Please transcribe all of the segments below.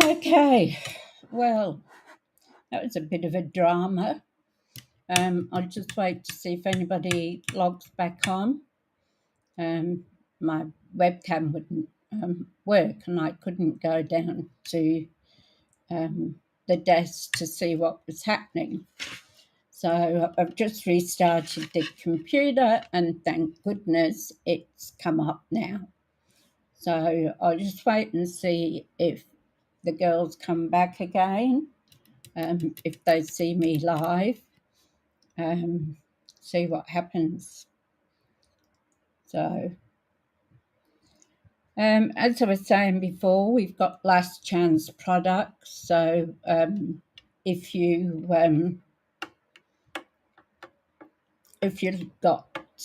Okay, well, that was a bit of a drama. I'll just wait to see if anybody logs back on. My webcam wouldn't work, and I couldn't go down to the desk to see what was happening. So I've just restarted the computer, and thank goodness it's come up now. So I'll just wait and see if the girls come back again, if they see me live, see what happens. So, as I was saying before, we've got last chance products. So, if you've got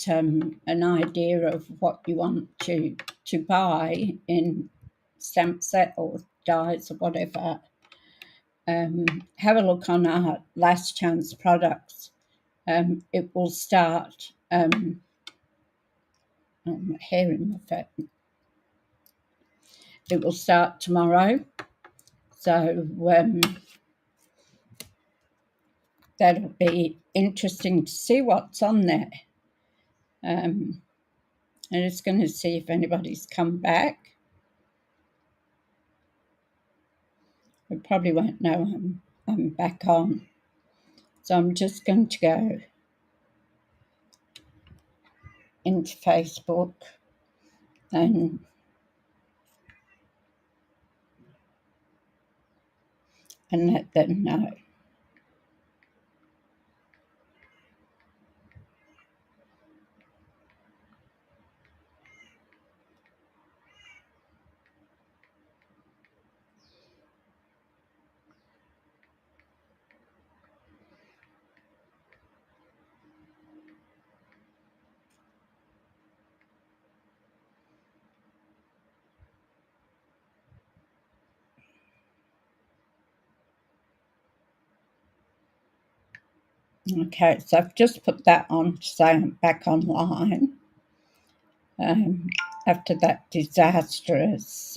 an idea of what you want to buy in stamp set or dies or whatever, have a look on our last chance products. It will start. My hair in my face. It will start tomorrow, so that'll be interesting to see what's on there. I'm just going to see if anybody's come back. I probably won't know I'm back on, so I'm just going to go into Facebook and let them know. Okay, so I've just put that on to say I'm back online after that disastrous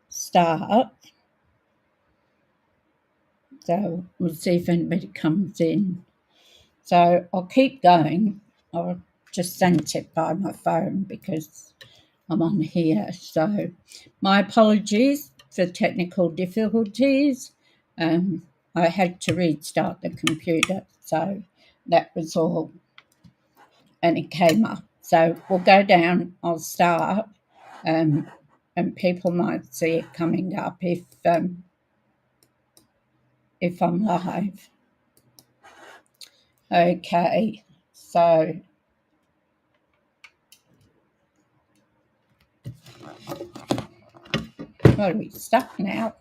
start. So we'll see if anybody comes in. So I'll keep going. I'll just send it by my phone because I'm on here. So my apologies for technical difficulties. I had to restart the computer, so that was all, and it came up. So we'll go down. I'll start, and people might see it coming up if I'm live. Okay, so what are we stuck now?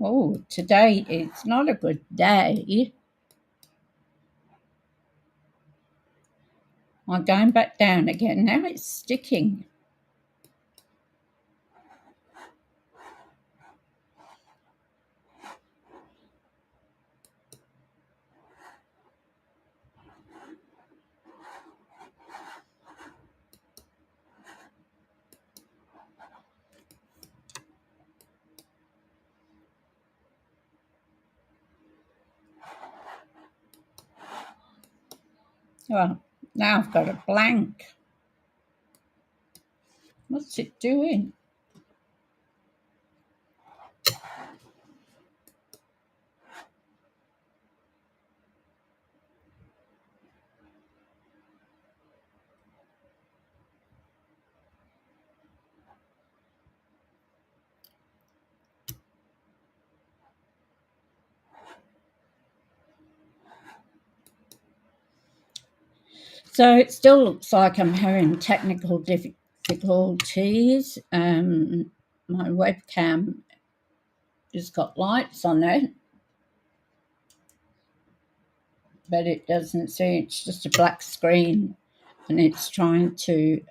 Oh, today is not a good day. I'm going back down again. Now it's sticking. Well, now I've got a blank. What's it doing? So it still looks like I'm having technical difficulties. My webcam has got lights on it, but it doesn't see. It's just a black screen, and it's trying to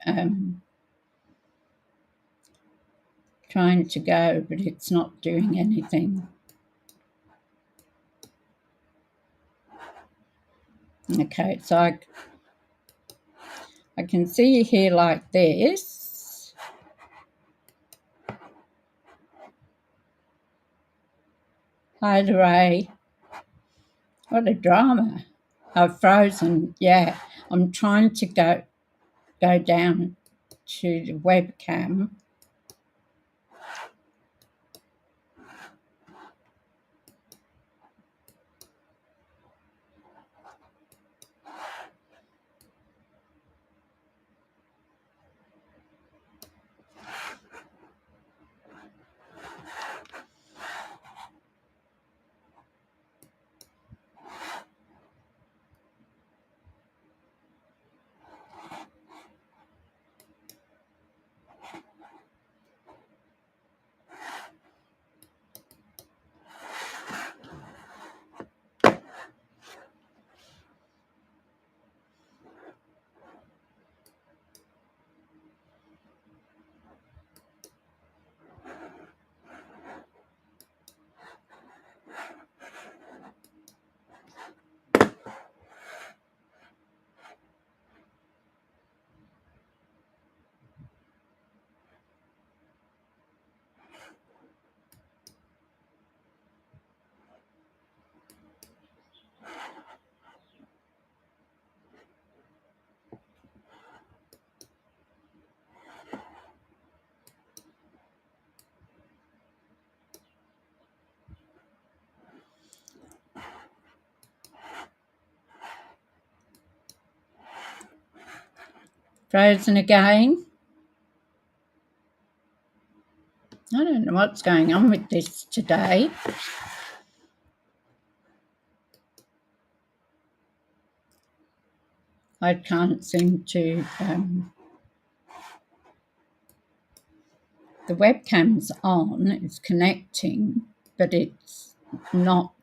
go, but it's not doing anything. Okay, so I can see you here like this. Hi, Ray. What a drama. I've frozen. Yeah, I'm trying to go down to the webcam. Frozen again. I don't know what's going on with this today. I can't seem to. The webcam's on, it's connecting, but it's not.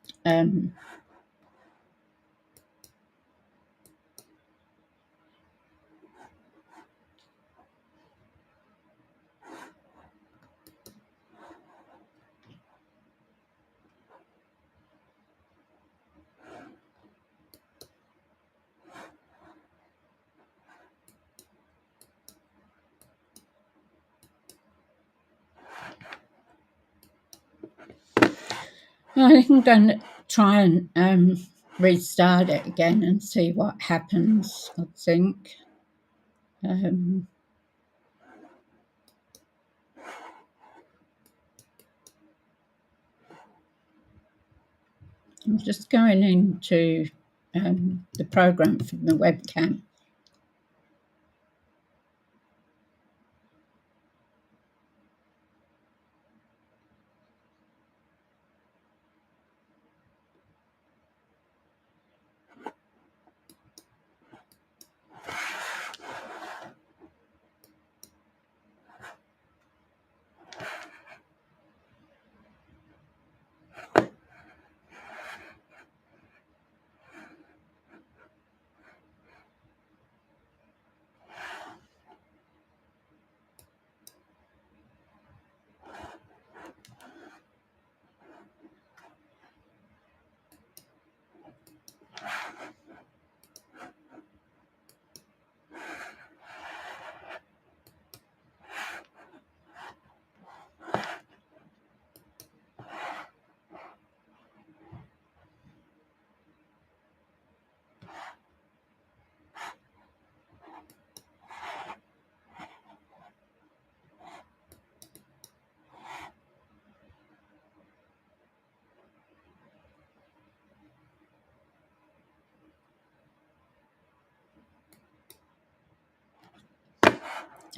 I'm going to try and restart it again and see what happens, I think. I'm just going into the program from the webcam.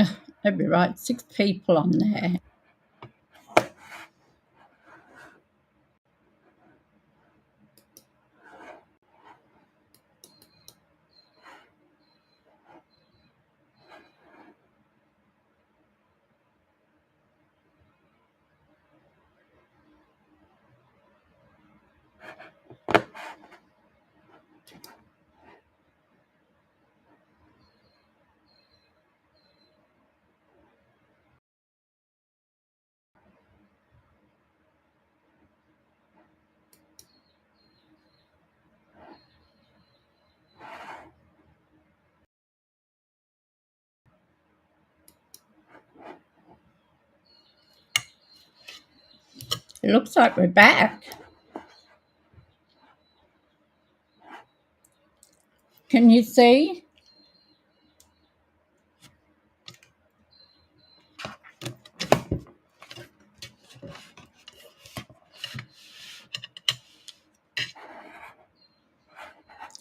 Oh, that'd be right, 6 people on there. It looks like we're back. Can you see?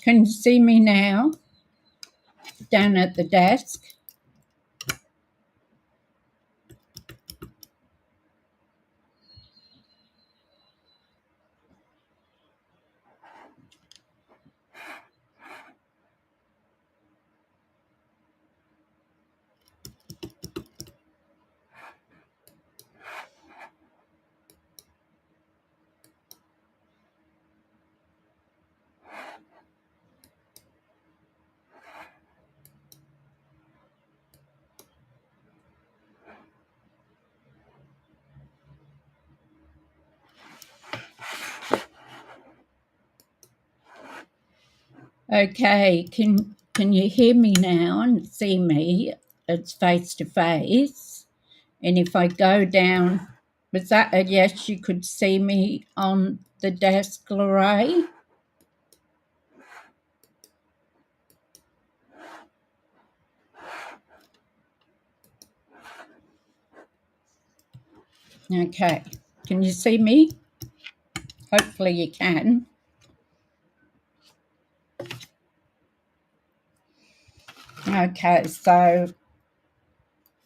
Can you see me now? Down at the desk? Okay, can you hear me now and see me? It's face to face. And if I go down, was that a yes? You could see me on the desk, Lorraine? Okay, can you see me? Hopefully you can. Okay, so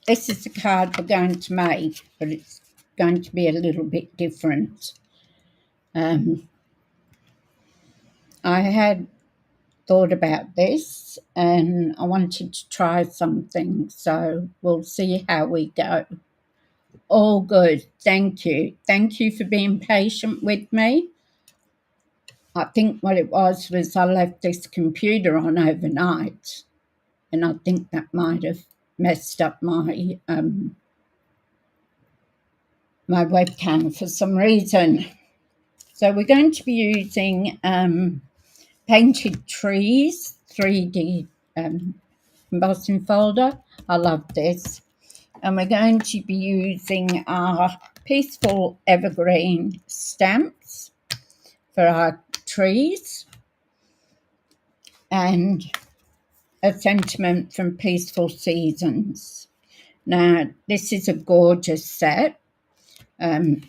this is the card we're going to make, but it's going to be a little bit different. I had thought about this and I wanted to try something, so we'll see how we go. All good, thank you. Thank you for being patient with me. I think what it was I left this computer on overnight, and I think that might have messed up my my webcam for some reason. So we're going to be using Painted Trees 3D embossing folder. I love this. And we're going to be using our Peaceful Evergreen stamps for our trees and a sentiment from Peaceful Seasons. Now, this is a gorgeous set. And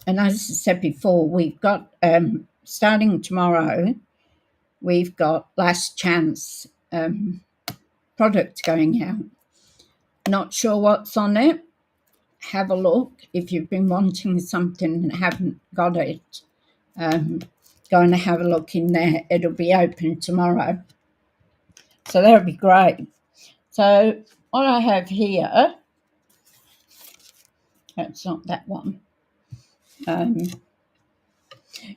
as I said before, we've got, starting tomorrow, we've got last chance products going out. Not sure what's on it. Have a look. If you've been wanting something and haven't got it, go and have a look in there. It'll be open tomorrow. So that'll be great. So what I have here, that's not that one.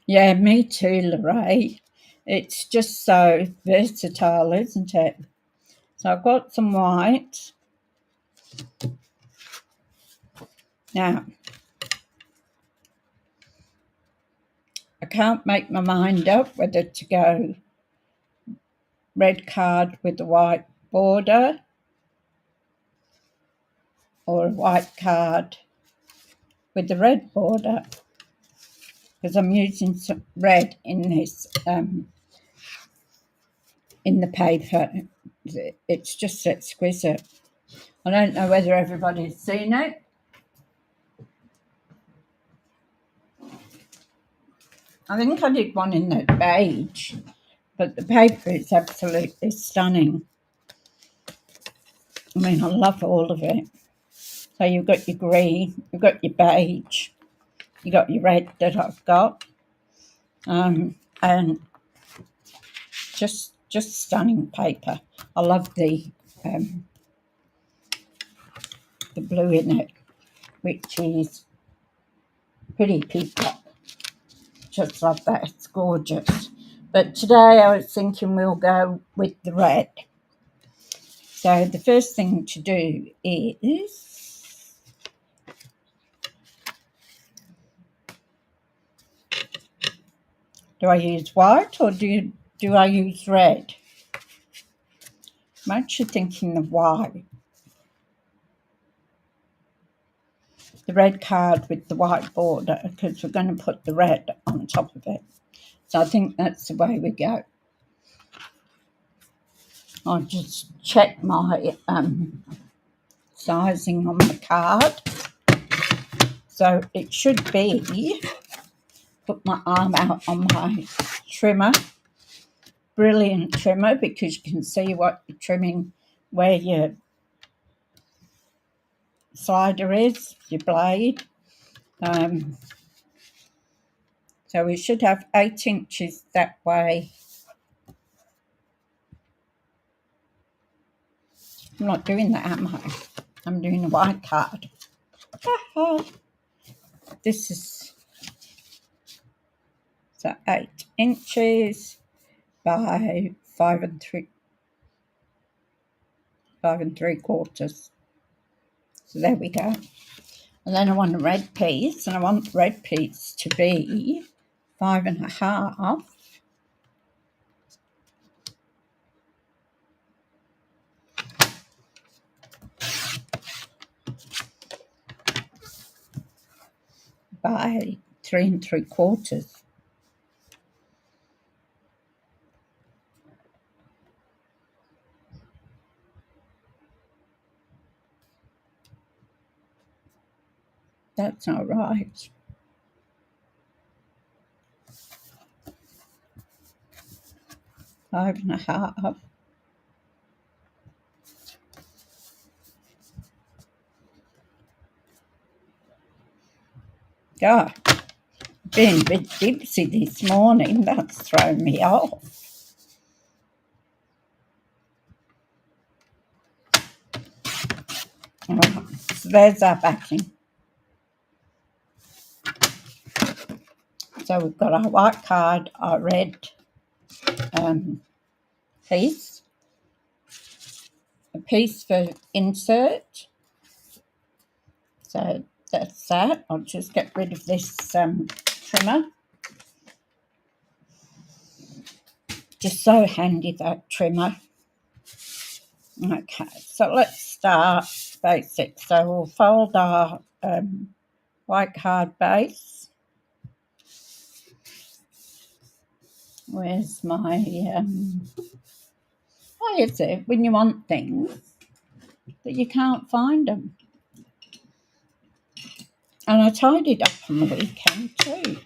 Yeah, me too, Lorraine. It's just so versatile, isn't it? So I've got some white. Now, I can't make my mind up whether to go red card with the white border or a white card with the red border, because I'm using some red in this in the paper. It's just exquisite. I don't know whether everybody's seen it. I think I did one in that beige, but the paper is absolutely stunning. I mean, I love all of it. So you've got your green, you've got your beige, you've got your red that I've got, and just stunning paper. I love the blue in it, which is pretty peacock. Just love that. It's gorgeous. But today I was thinking we'll go with the red. So the first thing to do is do I use white or do I use red? I'm actually thinking of white. the red card with the white border, because we're going to put the red on top of it. So I think that's the way we go. I'll just check my sizing on the card. So it should be, put my arm out on my trimmer, brilliant trimmer, because you can see what you're trimming, where your slider is, your blade. So we should have 8 inches that way. I'm not doing that, am I? I'm doing the white card. This is so 8 inches by 5 3/4. So there we go. And then I want a red piece, and I want the red piece to be 5 1/2 by 3 3/4. That's not right. Five and a half. God, been a bit dipsy this morning. That's thrown me off. Oh, so there's our backing. So we've got our white card, our red piece, a piece for insert. So that's that. I'll just get rid of this trimmer. Just so handy, that trimmer. Okay, so let's start basic. So we'll fold our white card base. Where's my why is it when you want things that you can't find them? And I tidied up on the weekend too.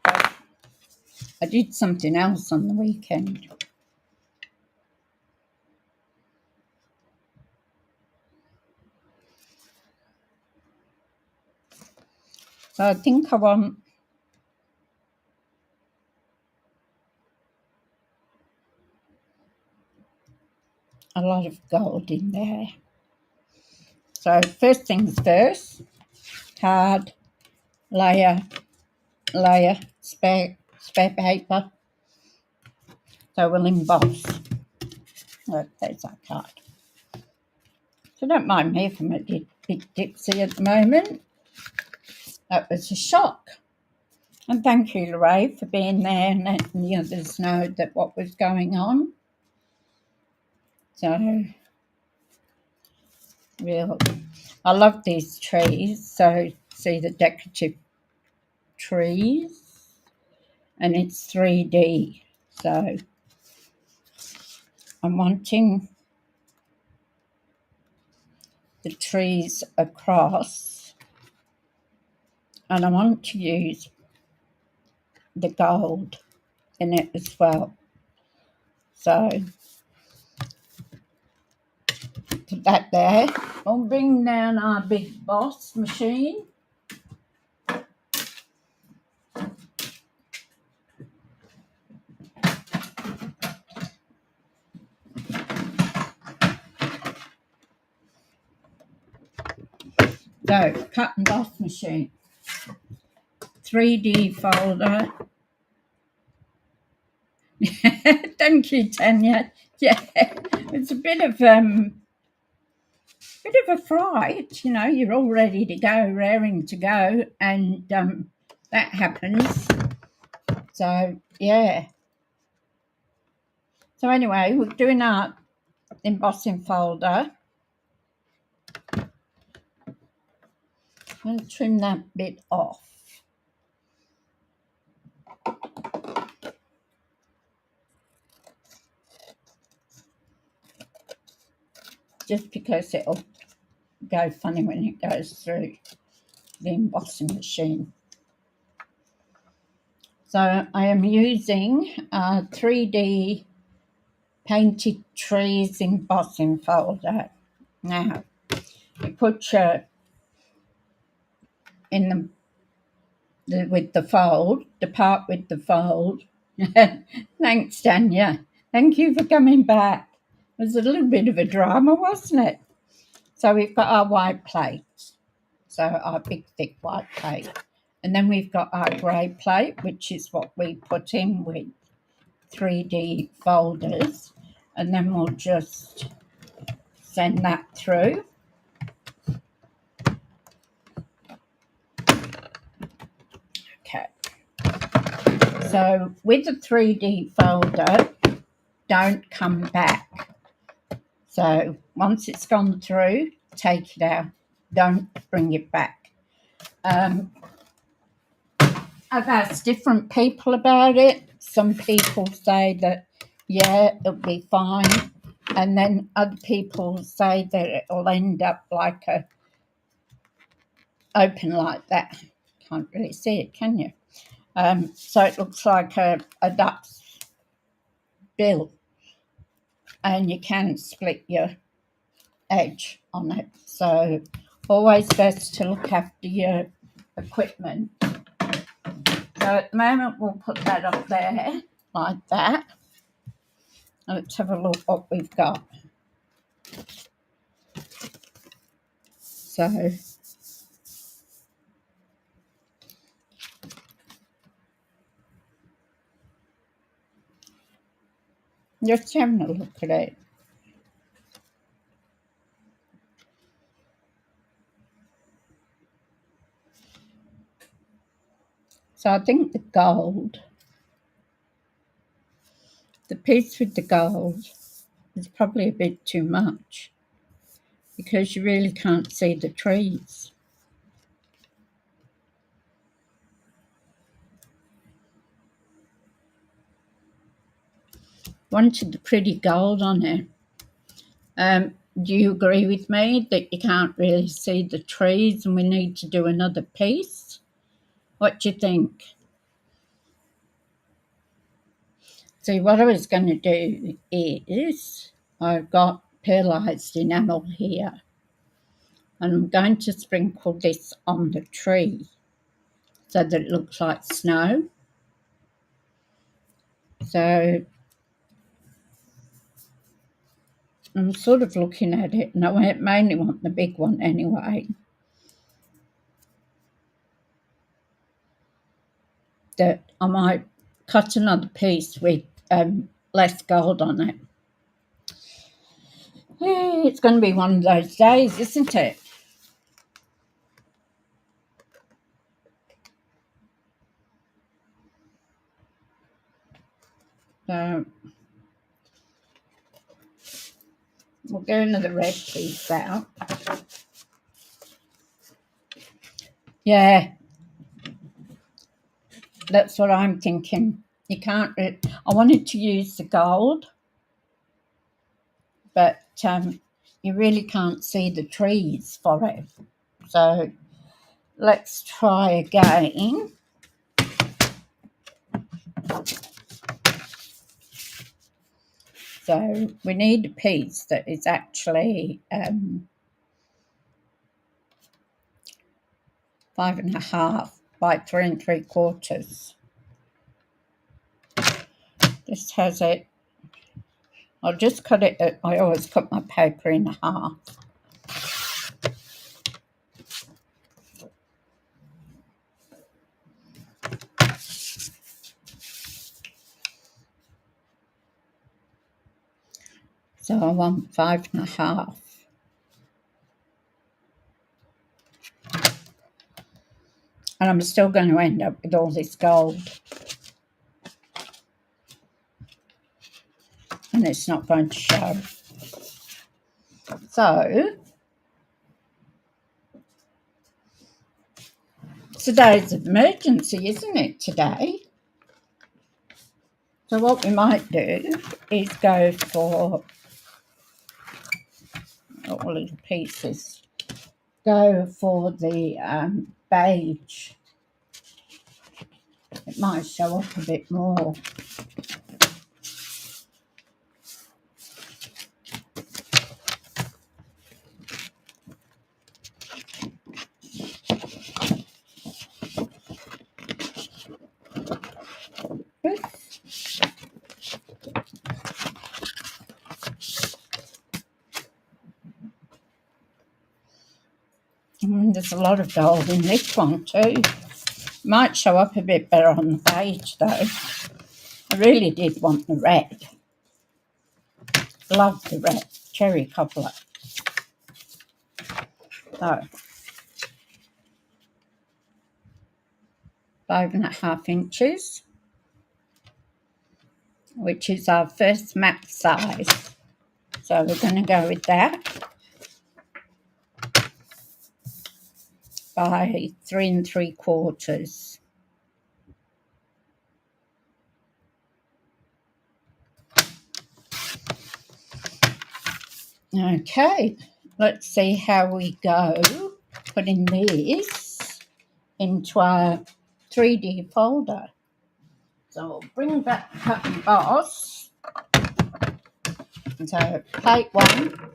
But I did something else on the weekend. So I think I want a lot of gold in there. So first things first, card, layer, spare paper. So we'll emboss. Look, there's our card. So don't mind me if I'm a bit dipsy at the moment. That was a shock. And thank you, Lorraine, for being there and letting the others know that what was going on. So, real, I love these trees. So, see the decorative trees, and it's 3D. So, I'm wanting the trees across, and I want to use the gold in it as well. So, put that there. I'll bring down our big boss machine. So, cut and emboss machine, 3D folder. Thank you, Tanya. Yeah, it's a bit of a fright. You know, you're all ready to go, raring to go, and that happens. So yeah. So anyway, we're doing our embossing folder. I'm going to trim that bit off. Just because it'll go funny when it goes through the embossing machine. So I am using a 3D painted trees embossing folder. Now, you put your in the with the fold, the part with the fold. Thanks, Tanya. Thank you for coming back. It was a little bit of a drama, wasn't it? So we've got our white plate, so our big thick white plate. And then we've got our grey plate, which is what we put in with 3D folders. And then we'll just send that through. Okay. So with the 3D folder, don't come back. So once it's gone through, take it out. Don't bring it back. I've asked different people about it. Some people say that, yeah, it'll be fine. And then other people say that it'll end up like a open like that. Can't really see it, can you? So it looks like a duck's bill. And you can split your edge on it. So always best to look after your equipment. So at the moment we'll put that up there like that. Let's have a look what we've got. So just having a look at it. So I think the gold, the piece with the gold is probably a bit too much because you really can't see the trees. Wanted the pretty gold on it. Do you agree with me that you can't really see the trees and we need to do another piece? What do you think? See, what I was going to do is I've got pearlized enamel here and I'm going to sprinkle this on the tree so that it looks like snow. So I'm sort of looking at it, and I mainly want the big one anyway. That I might cut another piece with less gold on it. Yeah, it's going to be one of those days, isn't it? So we'll get another red piece out. Yeah, that's what I'm thinking. You can't. I wanted to use the gold, but you really can't see the trees for it. So let's try again. So we need a piece that is actually 5.5 by 3 3/4. This has it. I'll just cut it. I always cut my paper in half. So I want 5.5. And I'm still going to end up with all this gold. And it's not going to show. So today's emergency, isn't it, today? So what we might do is go for all little pieces. Go for the beige. It might show up a bit more. There's a lot of gold in this one too. Might show up a bit better on the page though. I really did want the red. Love the red cherry cobbler. So 5.5 inches, which is our first map size. So we're going to go with that by 3 3/4. Okay, let's see how we go putting these into our 3D folder. So I'll bring back cut and emboss. So plate 1.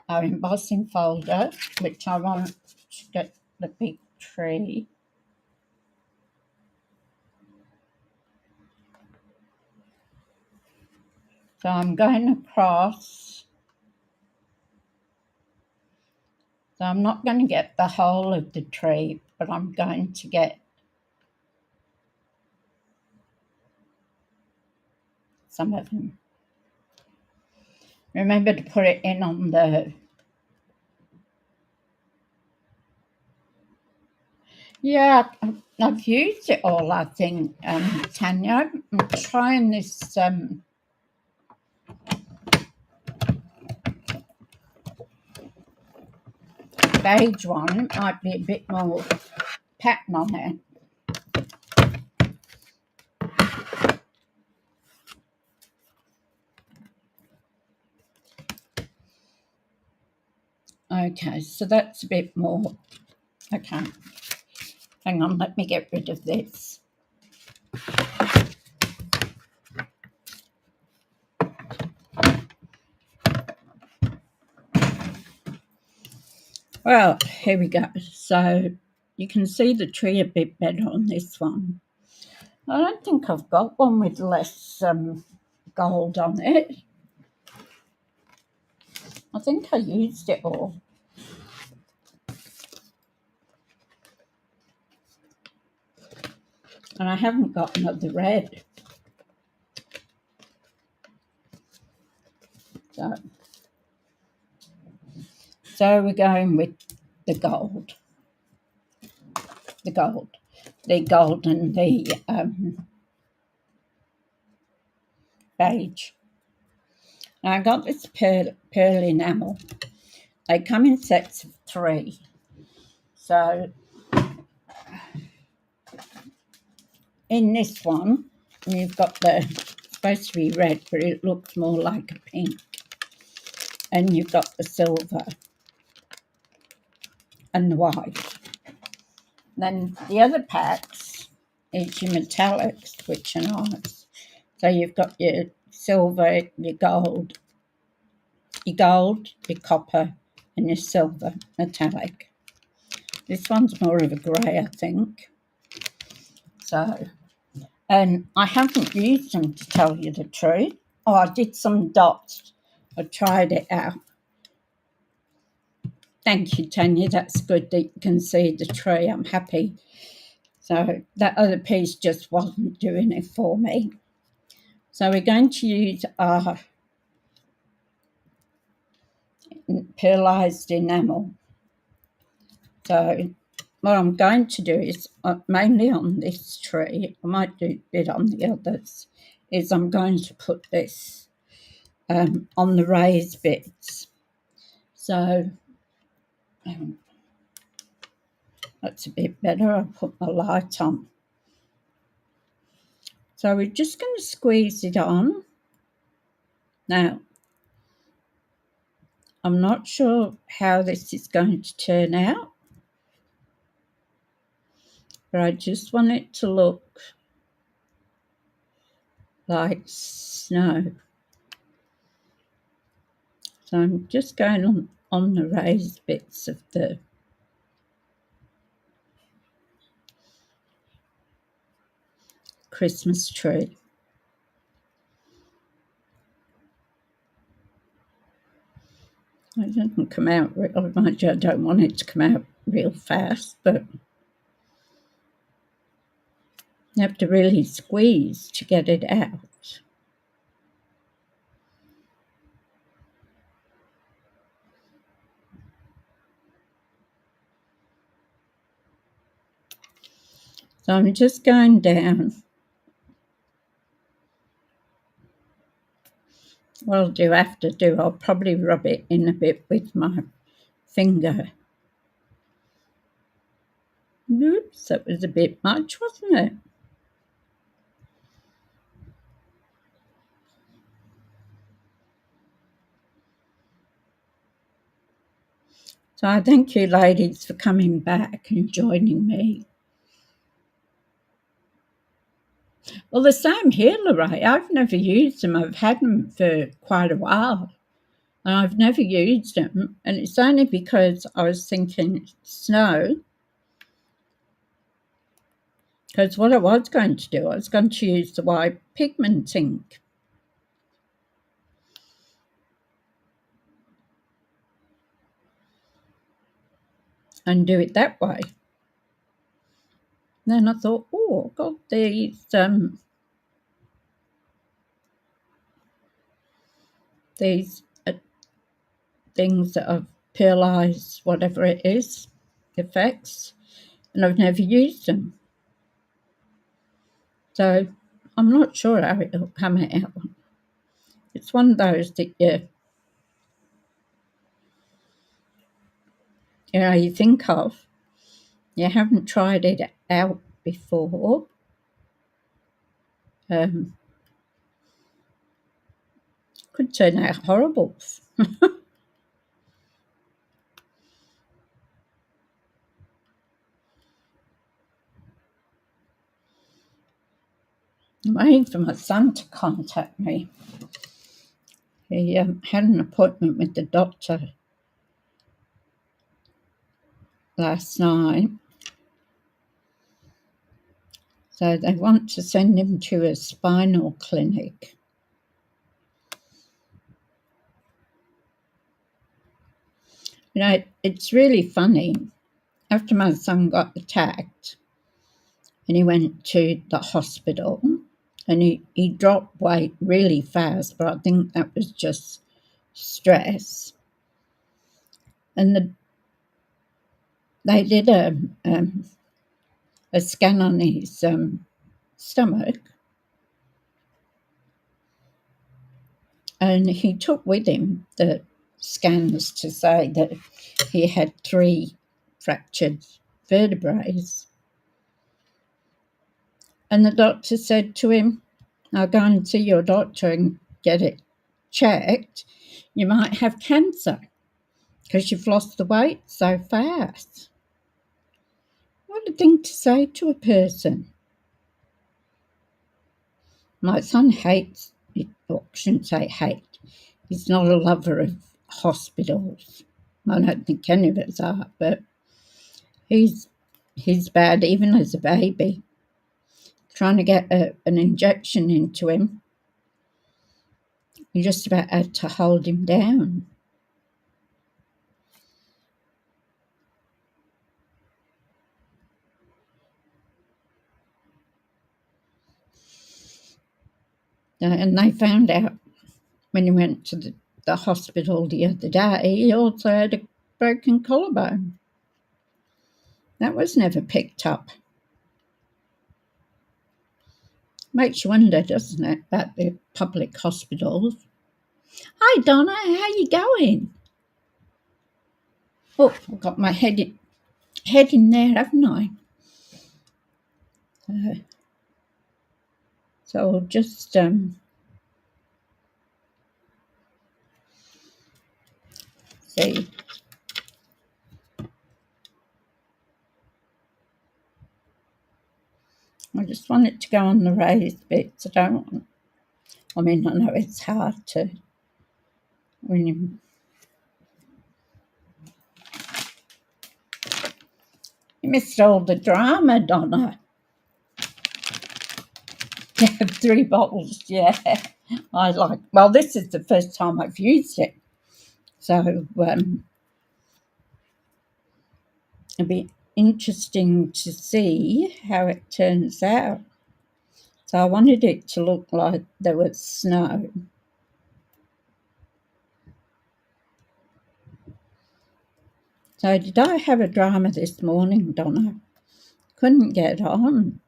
Our embossing folder, which I want to get the big tree. So I'm going across. So I'm not going to get the whole of the tree, but I'm going to get some of them. Remember to put it in on the... Yeah, I've used it all, I think, Tanya. I'm trying this beige one. It might be a bit more pattern on it. Okay, so that's a bit more. Okay, hang on, let me get rid of this. Well, here we go. So you can see the tree a bit better on this one. I don't think I've got one with less gold on it. I think I used it all. And I haven't got another red. So we're going with the gold. The gold and the beige. Now I got this pearl enamel. They come in sets of 3. So in this one, you've got it's supposed to be red, but it looks more like a pink. And you've got the silver and the white. Then the other packs is your metallics, which are nice. So you've got your silver, your gold, your copper, and your silver metallic. This one's more of a grey, I think. So, and I haven't used them, to tell you the truth. Oh, I did some dots. I tried it out. Thank you, Tanya. That's good that you can see the tree. I'm happy. So that other piece just wasn't doing it for me. So we're going to use our pearlized enamel. So what I'm going to do is, mainly on this tree, I might do a bit on the others, is I'm going to put this on the raised bits. So that's a bit better. I'll put my light on. So we're just going to squeeze it on. Now, I'm not sure how this is going to turn out, but I just want it to look like snow. So I'm just going on the raised bits of the Christmas tree. It doesn't come out real much. I don't want it to come out real fast, but you have to really squeeze to get it out. So I'm just going down. What I'll do after I'll probably rub it in a bit with my finger. Oops, that was a bit much, wasn't it? So I thank you ladies for coming back and joining me. Well, the same here, Lorraine. I've never used them. I've had them for quite a while, and I've never used them. And it's only because I was thinking snow, because what I was going to do, I was going to use the white pigment ink. And do it that way. Then I thought, oh, I've got these things that I've pearlized, whatever it is, effects, and I've never used them. So I'm not sure how it'll come out. It's one of those that you think of. You haven't tried it out before. Could turn out horrible. I'm waiting for my son to contact me. He had an appointment with the doctor last night. So they want to send him to a spinal clinic. You know, it's really funny. After my son got attacked and he went to the hospital and he dropped weight really fast, but I think that was just stress. And they did a scan on his stomach, and he took with him the scans to say that he had 3 fractured vertebrae. And the doctor said to him, "Now go and see your doctor and get it checked. You might have cancer because you've lost the weight so fast." What a thing to say to a person. My son hates it, or I shouldn't say hate. He's not a lover of hospitals. I don't think any of us are, but he's bad even as a baby. Trying to get an injection into him, you just about had to hold him down. And they found out when he went to the hospital the other day, he also had a broken collarbone. That was never picked up. Makes you wonder, doesn't it, about the public hospitals. Hi, Donna, how you going? Oh, I've got my head in there, haven't I? So I'll just see. I just want it to go on the raised bits. I know it's hard to when you missed all the drama, Donna. You have 3 bottles, yeah. Well, this is the first time I've used it. So it'll be interesting to see how it turns out. So I wanted it to look like there was snow. So did I have a drama this morning, Donna? Couldn't get on.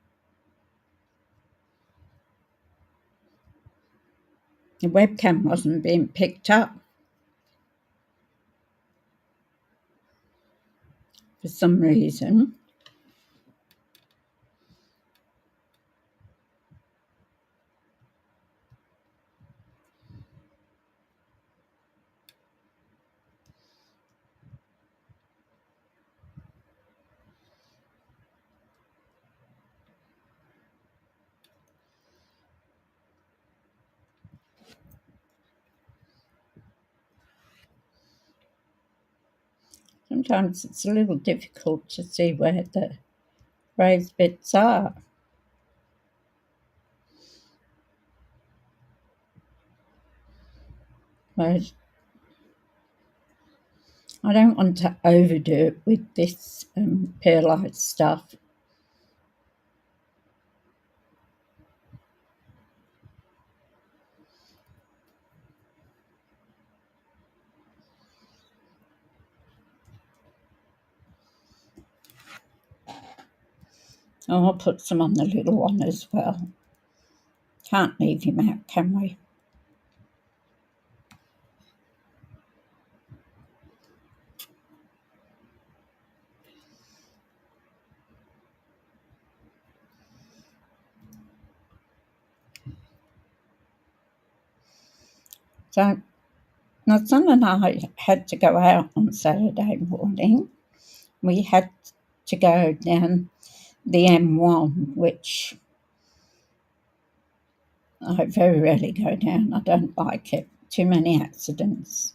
The webcam wasn't being picked up for some reason. Sometimes it's a little difficult to see where the raised bits are. Whereas I don't want to overdo it with this perlite stuff. Oh, I'll put some on the little one as well. Can't leave him out, can we? So my son and I had to go out on Saturday morning. We had to go down the M1, which I very rarely go down. I don't like it. Too many accidents.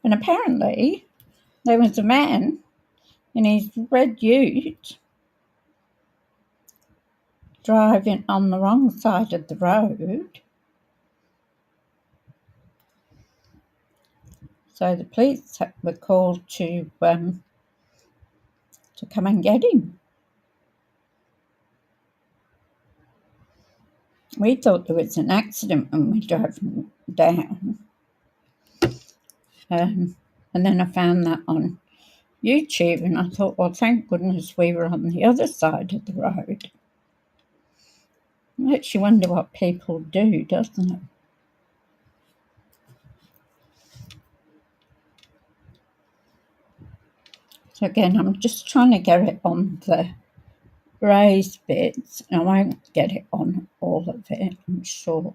And apparently there was a man in his red ute driving on the wrong side of the road. So the police were called to come and get him. We thought there was an accident when we drove down. And then I found that on YouTube and I thought, well, thank goodness we were on the other side of the road. It makes you wonder what people do, doesn't it? So again, I'm just trying to get it on the raised bits. I won't get it on all of it, I'm sure.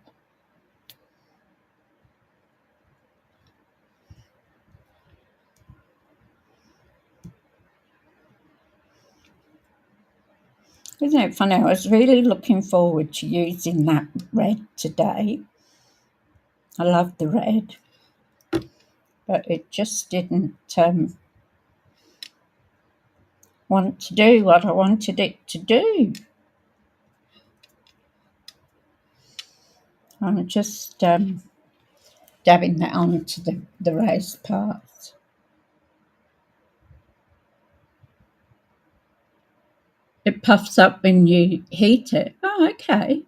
Isn't it funny? I was really looking forward to using that red today. I love the red, but it just didn't want to do what I wanted it to do. I'm just dabbing that onto the raised parts. It puffs up when you heat it. Oh, okay.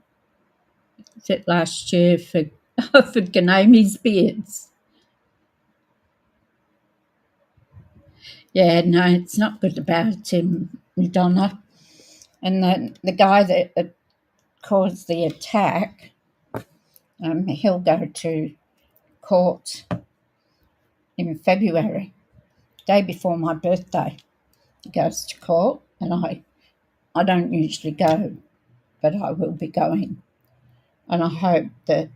Is it last year for for Ganami's beards? Yeah, no, it's not good about him, Donna. And then the guy that caused the attack, he'll go to court in February, day before my birthday. He goes to court, and I don't usually go, but I will be going. And I hope that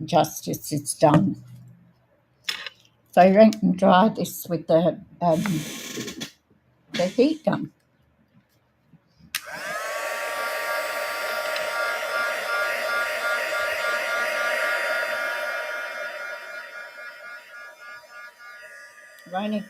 justice is done. So you can dry this with the heat gun. Only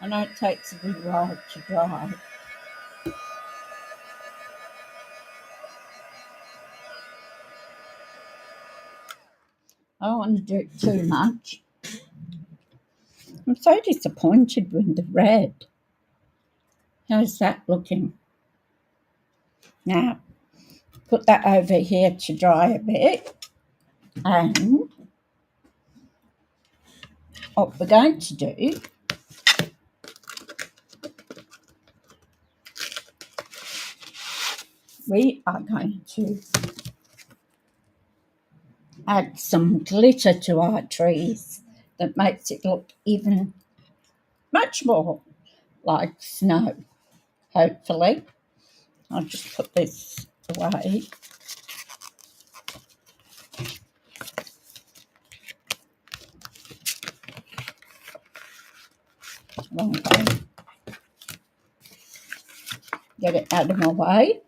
I know it takes a good while to dry. I don't want to do it too much. I'm so disappointed with the red. How's that looking? Now, put that over here to dry a bit. And what we're going to do, we are going to add some glitter to our trees that makes it look even much more like snow, hopefully. I'll just put this away. Okay. Get it out of my way.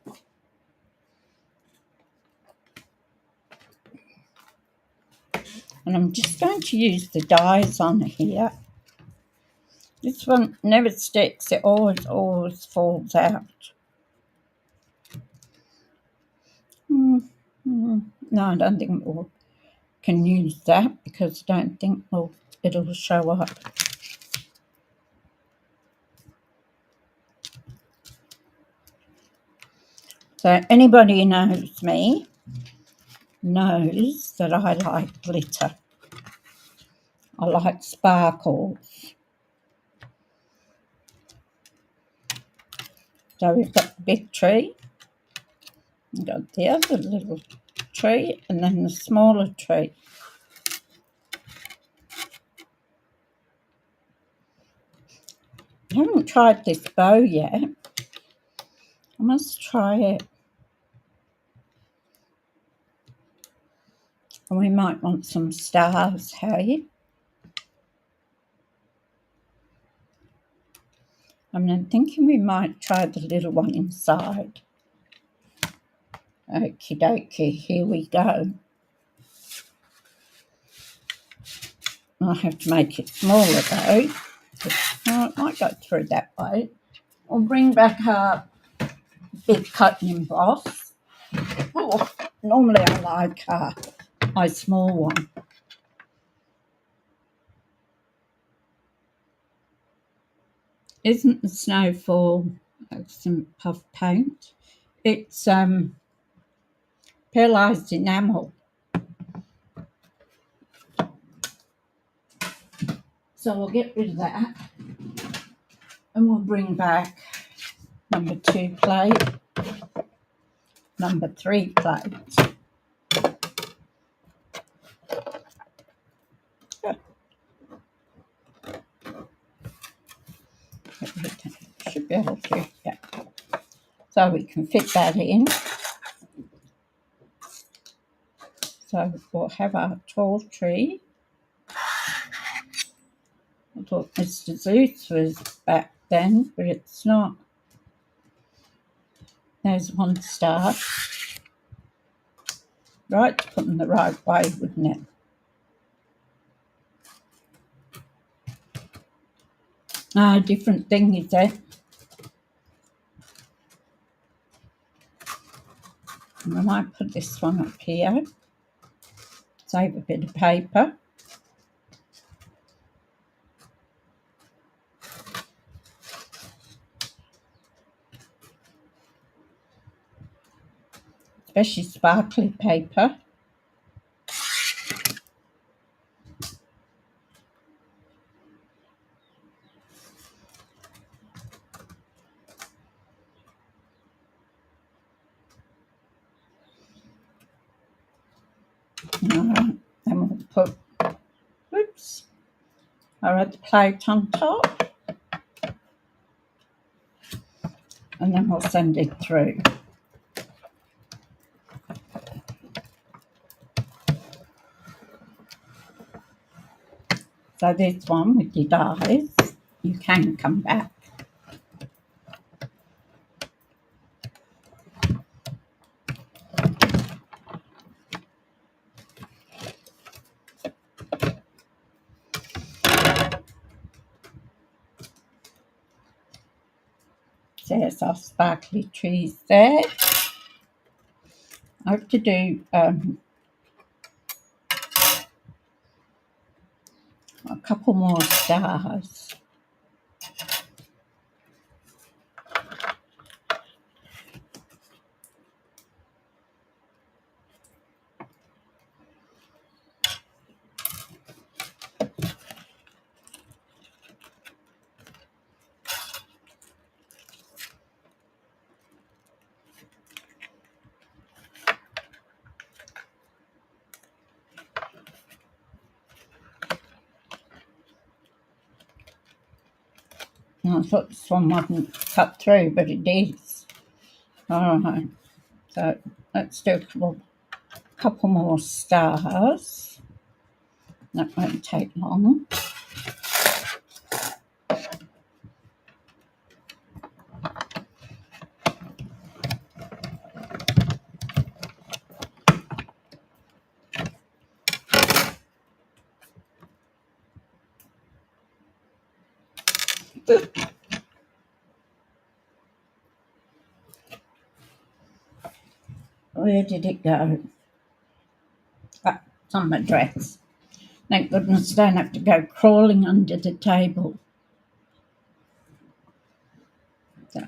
And I'm just going to use the dies on here. This one never sticks, it always falls out. No, I don't think we can use that because I don't think it'll show up. So anybody who knows me knows that I like glitter. I like sparkles. So we've got the big tree, we've got the other little tree, and then the smaller tree. I haven't tried this bow yet. I must try it. And we might want some stars, hey? I'm thinking we might try the little one inside. Okie dokie, here we go. I'll have to make it smaller though. Oh, it might go through that way. We'll bring back our big cutting emboss. Oh, normally I like my small one. Isn't the snowfall some puff paint? It's pearlized enamel. So we'll get rid of that and we'll bring back number 2 plate, number 3 plate. Should be able to, yeah. So we can fit that in. So we'll have our tall tree. I thought Mr. Zeus was back then, but it's not. There's one star. Right, to put them the right way, wouldn't it? Different thing, is it? And I might put this one up here. Save a bit of paper. especially sparkly paper. Alright, then we'll put, our other plate on top, and then we'll send it through. So this one with your dies, you can come back. There's our sparkly trees there. I have to do a couple more stars. I thought this one wasn't cut through, but it is. Alright, so let's do a couple more stars. That won't take long. Where did it go? Ah, it's on my dress. Thank goodness I don't have to go crawling under the table. So.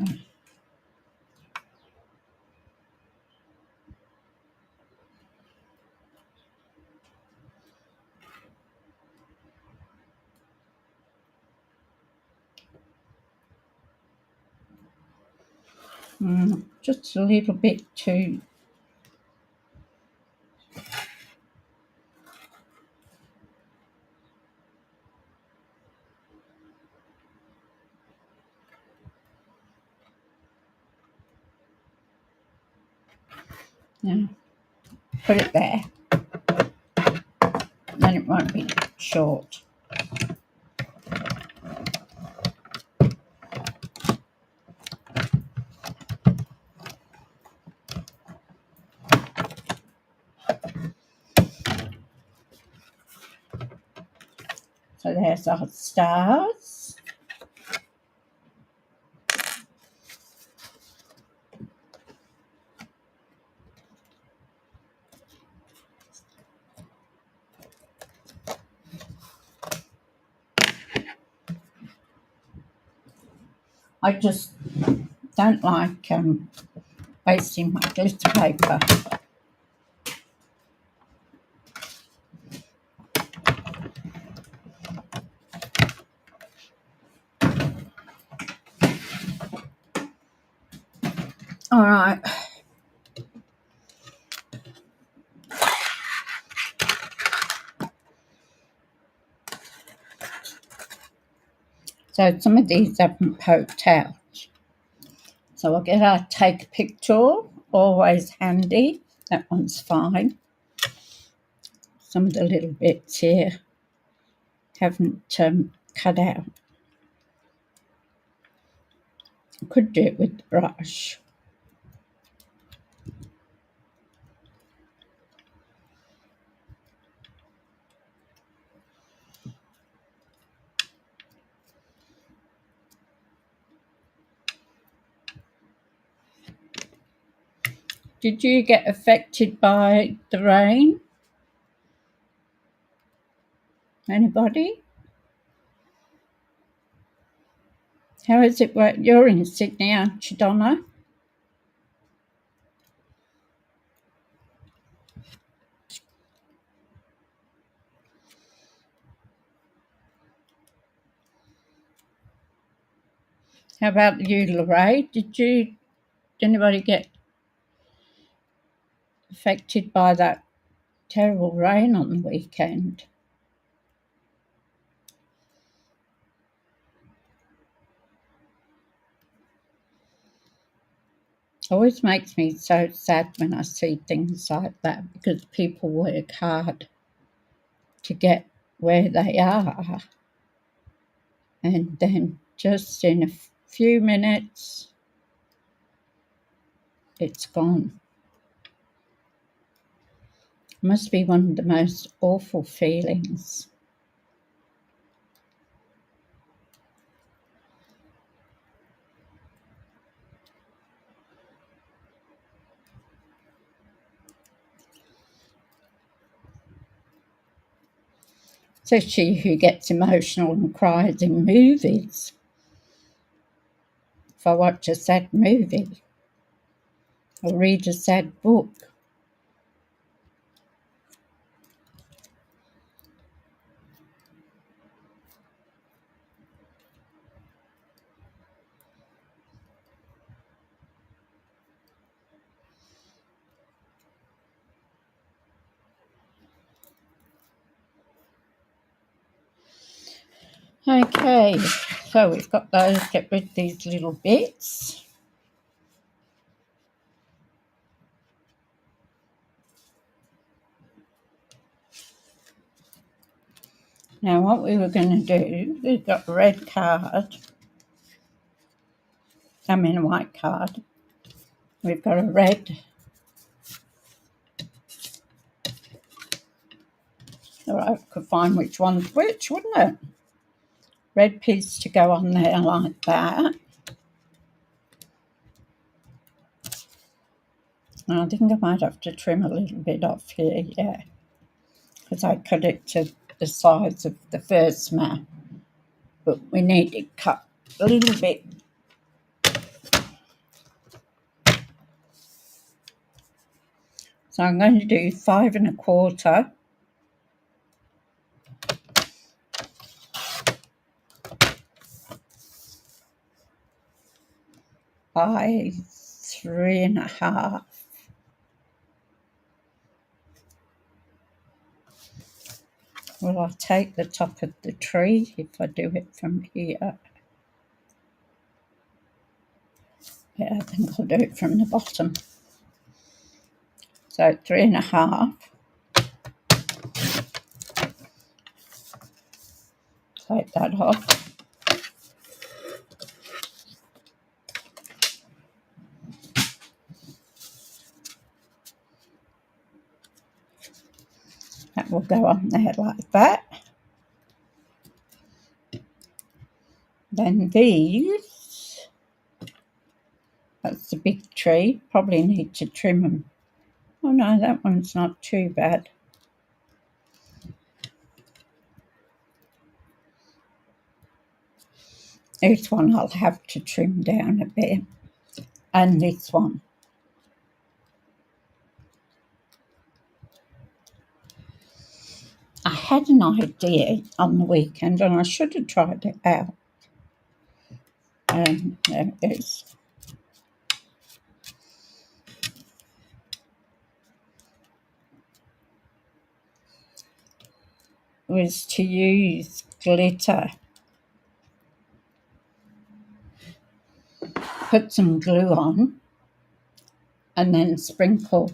Just a little bit too. Yeah, put it there. Then it won't be short. So there's our stars. I just don't like wasting my glitter paper. All right. So some of these haven't poked out. So I'll get our take picture, always handy. That one's fine. Some of the little bits here haven't cut out. I could do it with the brush. Did you get affected by the rain? Anybody? How is it? You're in Sydney, aren't you, Donna? How about you, Lorraine? Did anybody get affected by that terrible rain on the weekend? It always makes me so sad when I see things like that, because people work hard to get where they are, and then just in a few minutes it's gone. It must be one of the most awful feelings. Especially who gets emotional and cries in movies. If I watch a sad movie or read a sad book. Okay, so we've got those, get rid of these little bits. Now what we were going to do, we've got a red card, a white card. We've got a red, or I could find which one's which, wouldn't it? Red piece to go on there like that. And I think I might have to trim a little bit off here, yeah, because I cut it to the size of the first map, but we need to cut a little bit. So I'm going to do 5 1/4 by 3 1/2. Will I take the top of the tree if I do it from here? Yeah, I think I'll do it from the bottom. So 3 1/2. Take that off. That will go on there like that. Then these, that's the big tree, probably need to trim them. Oh no, that one's not too bad. This one I'll have to trim down a bit, and this one. I had an idea on the weekend and I should have tried it out. There it is. Was to use glitter. Put some glue on and then sprinkle.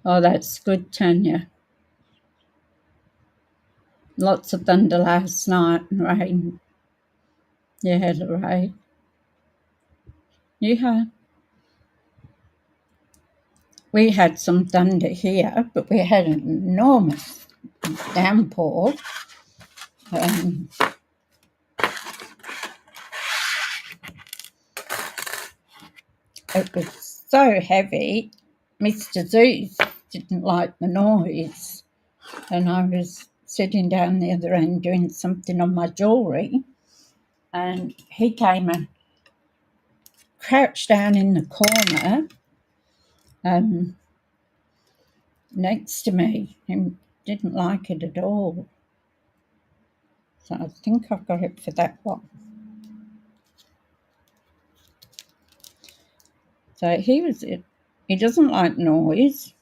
Oh, that's good, Tanya. Lots of thunder last night and rain. Yeah, Lorraine. Yeah. We had some thunder here, but we had an enormous downpour. It was so heavy. Mr. Zeus didn't like the noise, and I was sitting down the other end doing something on my jewellery, and he came and crouched down in the corner next to me and didn't like it at all. So I think I've got it for that one. So he doesn't like noise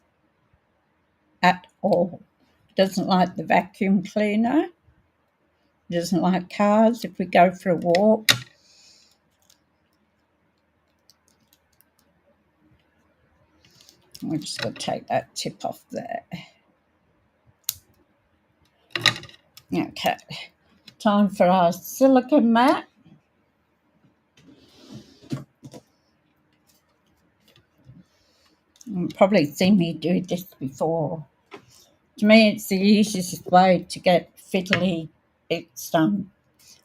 at all. He doesn't like the vacuum cleaner. He doesn't like cars if we go for a walk. I'm just going to take that tip off there. Okay, time for our silicone mat. You've probably seen me do this before. To me, it's the easiest way to get fiddly bits done.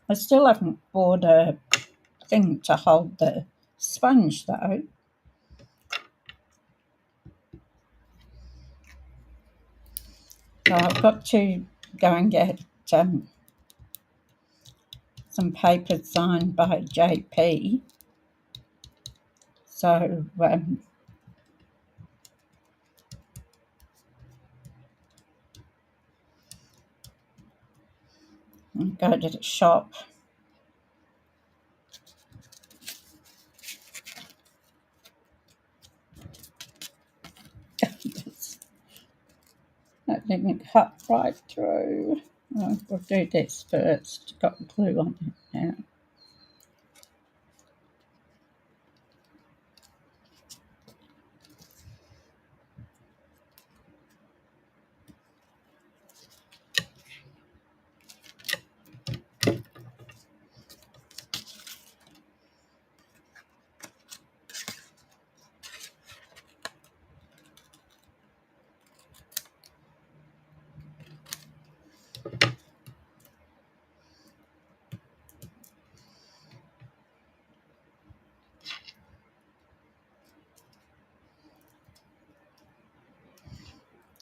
I still haven't bought a thing to hold the sponge though. So I've got to go and get some paper signed by JP. So I'll go to the shop. That didn't cut right through. Oh, we'll do this first. Got glue on it now.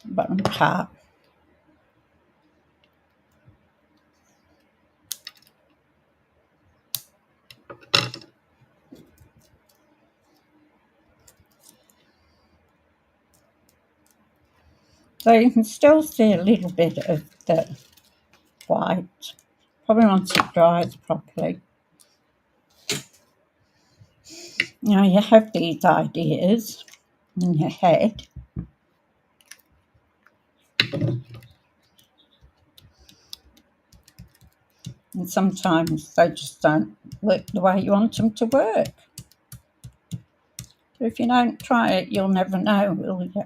Bottom part. So you can still see a little bit of the white. Probably once it dries properly. Now you have these ideas in your head. And sometimes they just don't work the way you want them to work. So if you don't try it, you'll never know, will you?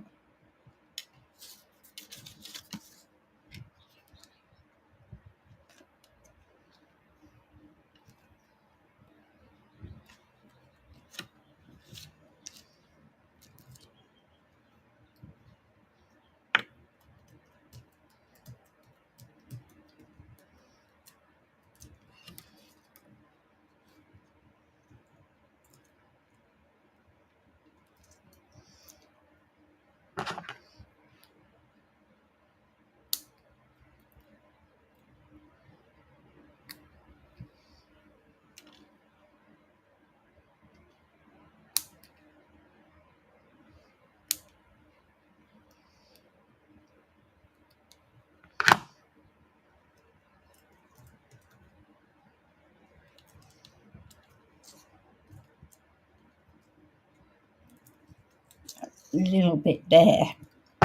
A little bit there.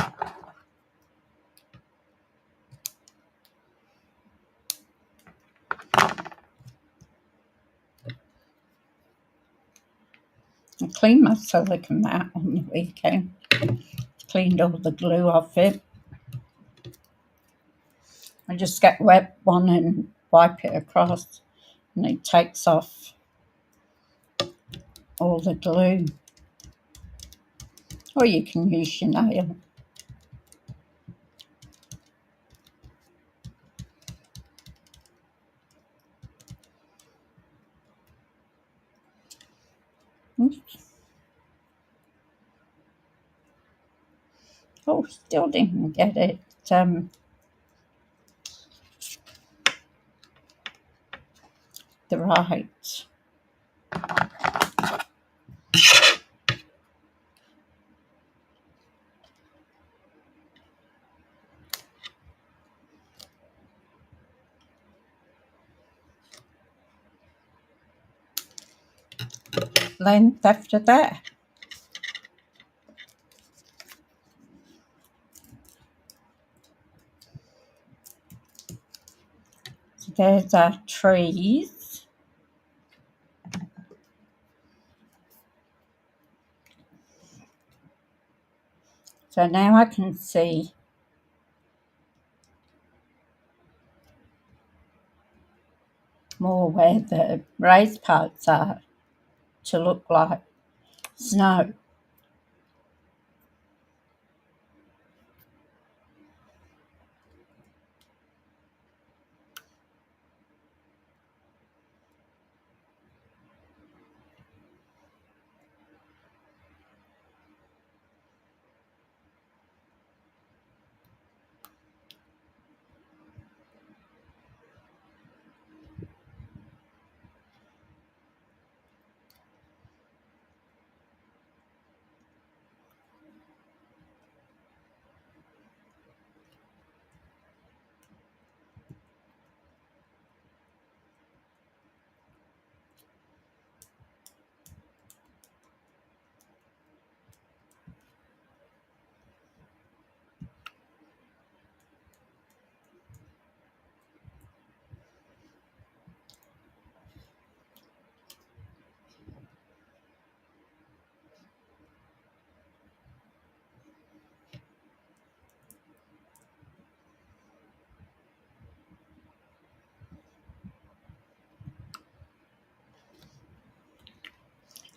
I cleaned my silicone mat on the weekend. Cleaned all the glue off it. I just get wet one and wipe it across, and it takes off all the glue. Or you can use your nail. Oh, still didn't get it. The right. length after that. So there's our trees. So now I can see more where the raised parts are to look like snow.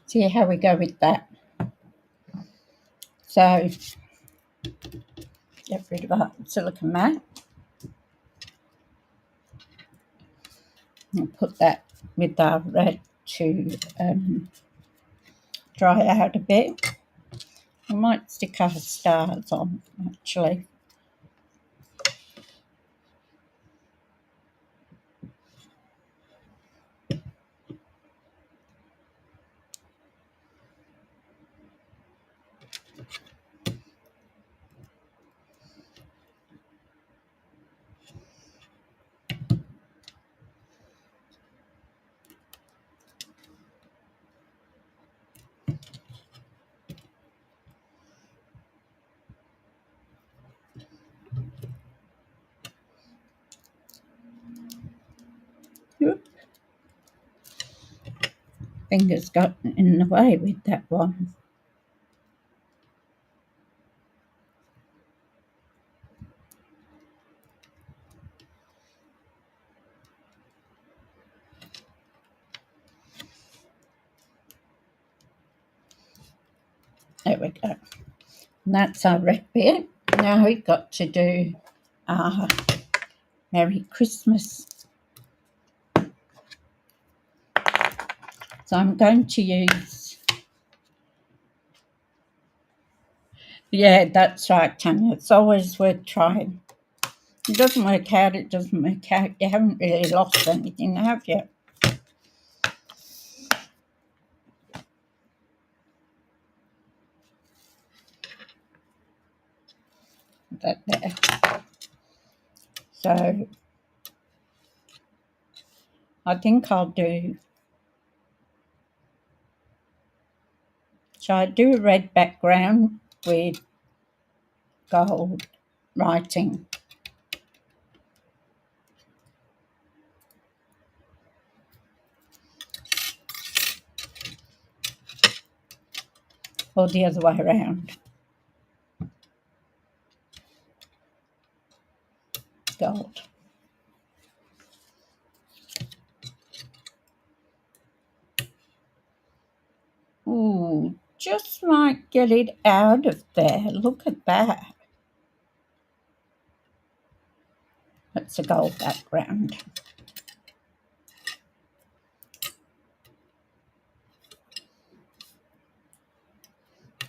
See how we go with that. So get rid of our silicone mat and put that with our red to dry out a bit. I might stick our stars on actually. Oop. Fingers got in the way with that one. There we go. And that's our red bit. Now we've got to do our Merry Christmas. So I'm going to use, yeah, that's right, Tanya. It's always worth trying. If it doesn't work out, it doesn't work out. You haven't really lost anything, have you? That there. So I think I'll do, shall I do a red background with gold writing? Or the other way around? Gold. Ooh, just might get it out of there. Look at that. That's a gold background.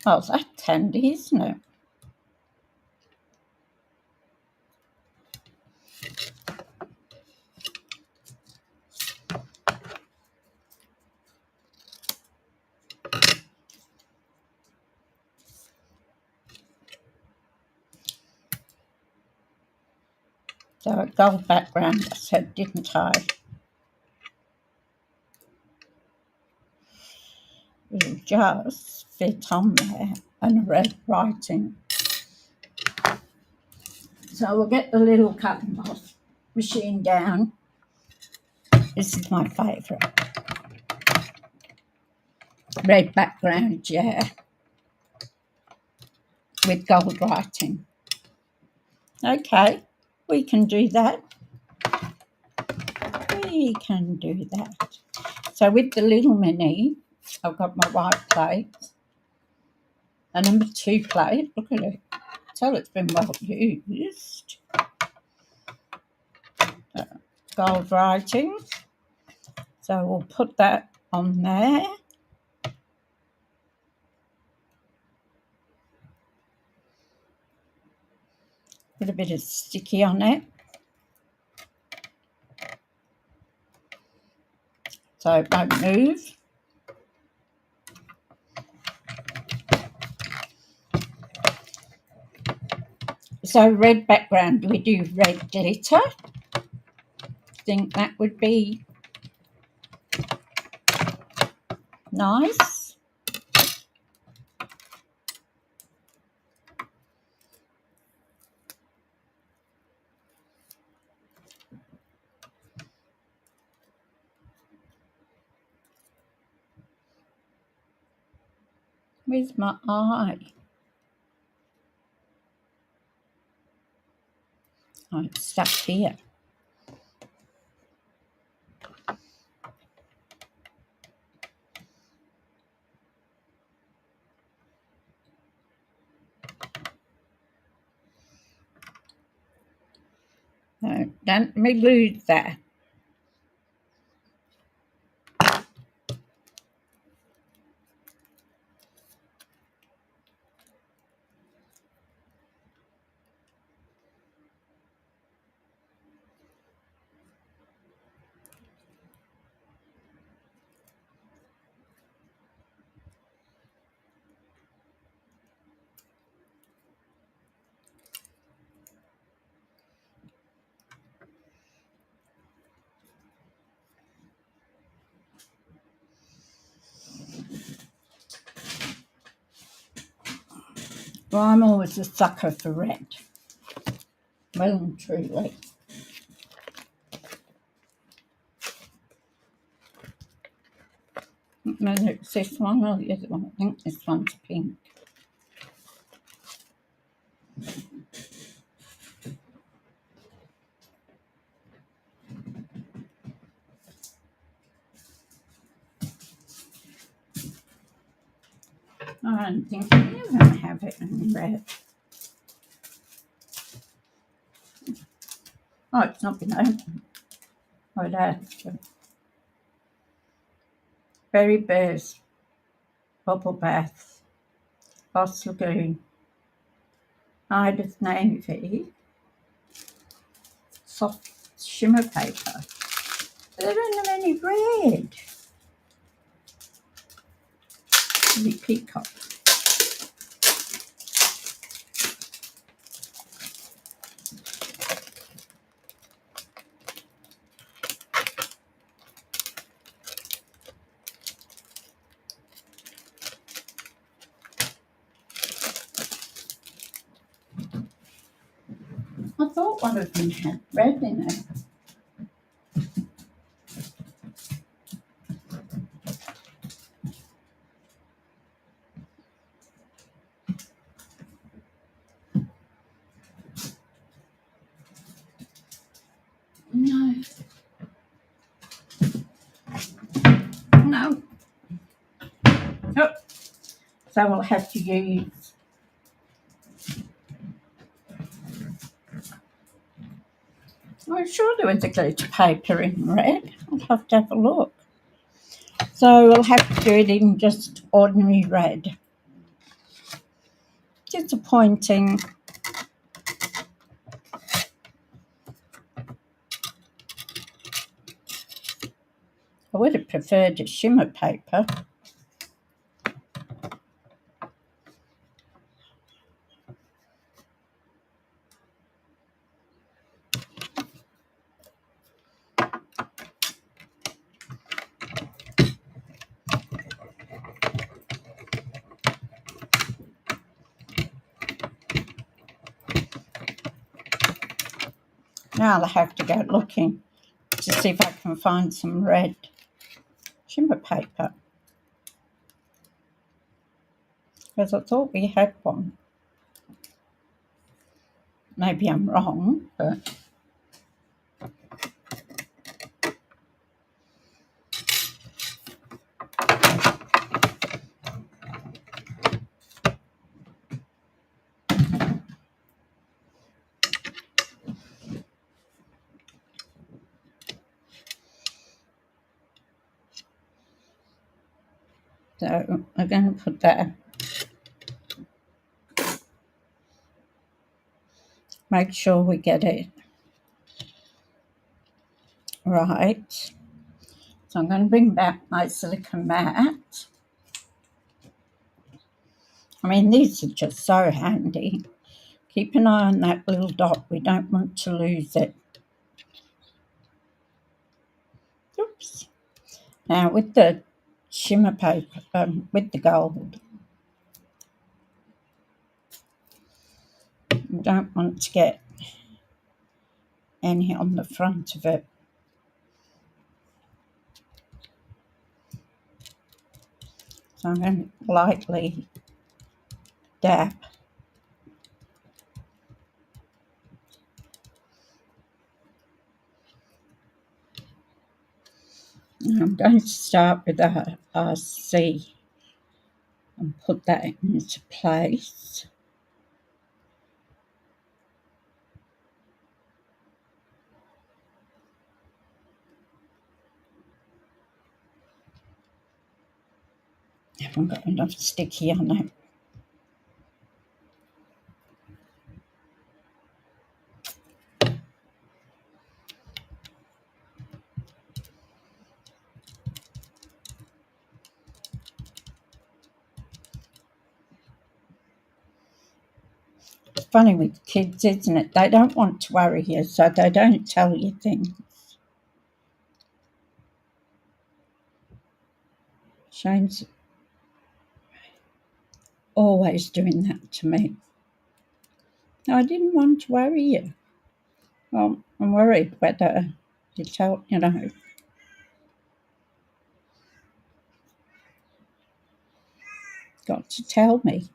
Oh, that's handy, isn't it? So a gold background, I said, didn't I? just fit on there, and a red writing. So we'll get the little cutting machine down. This is my favourite. Red background, yeah, with gold writing. Okay, we can do that. We can do that. So with the little mini, I've got my white plate, a number 2 plate. Look at it. Tell it's been well used. Gold writing. So we'll put that on there. Put a bit of sticky on it. So it won't move. So red background, do we do red glitter? Think that would be nice. Where's my eye? Oh, it's stuck here. No, don't let me lose that. Well, I'm always a sucker for red. Well and truly. Whether it's this one or the other one. I think this one's pink. I'm thinking you're going to have it in red. Oh, it's not been opened. Oh, that's Berry Bears, Bubble Bath, Boss Lagoon, Eye of Navy, soft shimmer paper. They don't have any red. The peacock. I thought one of them had red in it. No. No. Oh. So we'll have to use I'm sure there was a glitter paper in red. I'll have to have a look. So we'll have to do it in just ordinary red. Disappointing. I would have preferred a shimmer paper. Now I'll have to go looking to see if I can find some red shimmer paper, because I thought we had one. Maybe I'm wrong, but so I'm going to put that. Make sure we get it right. So I'm going to bring back my silicone mat. I mean, these are just so handy. Keep an eye on that little dot. We don't want to lose it. Oops. Now with the shimmer paper, with the gold, you don't want to get any on the front of it. So I'm going to lightly dab. And I'm going to start with a RC and put that into place. I haven't got enough sticky on it. It's funny with kids, isn't it? They don't want to worry you, so they don't tell you things. Shane's always doing that to me. I didn't want to worry you. Well, I'm worried whether you tell, got to tell me.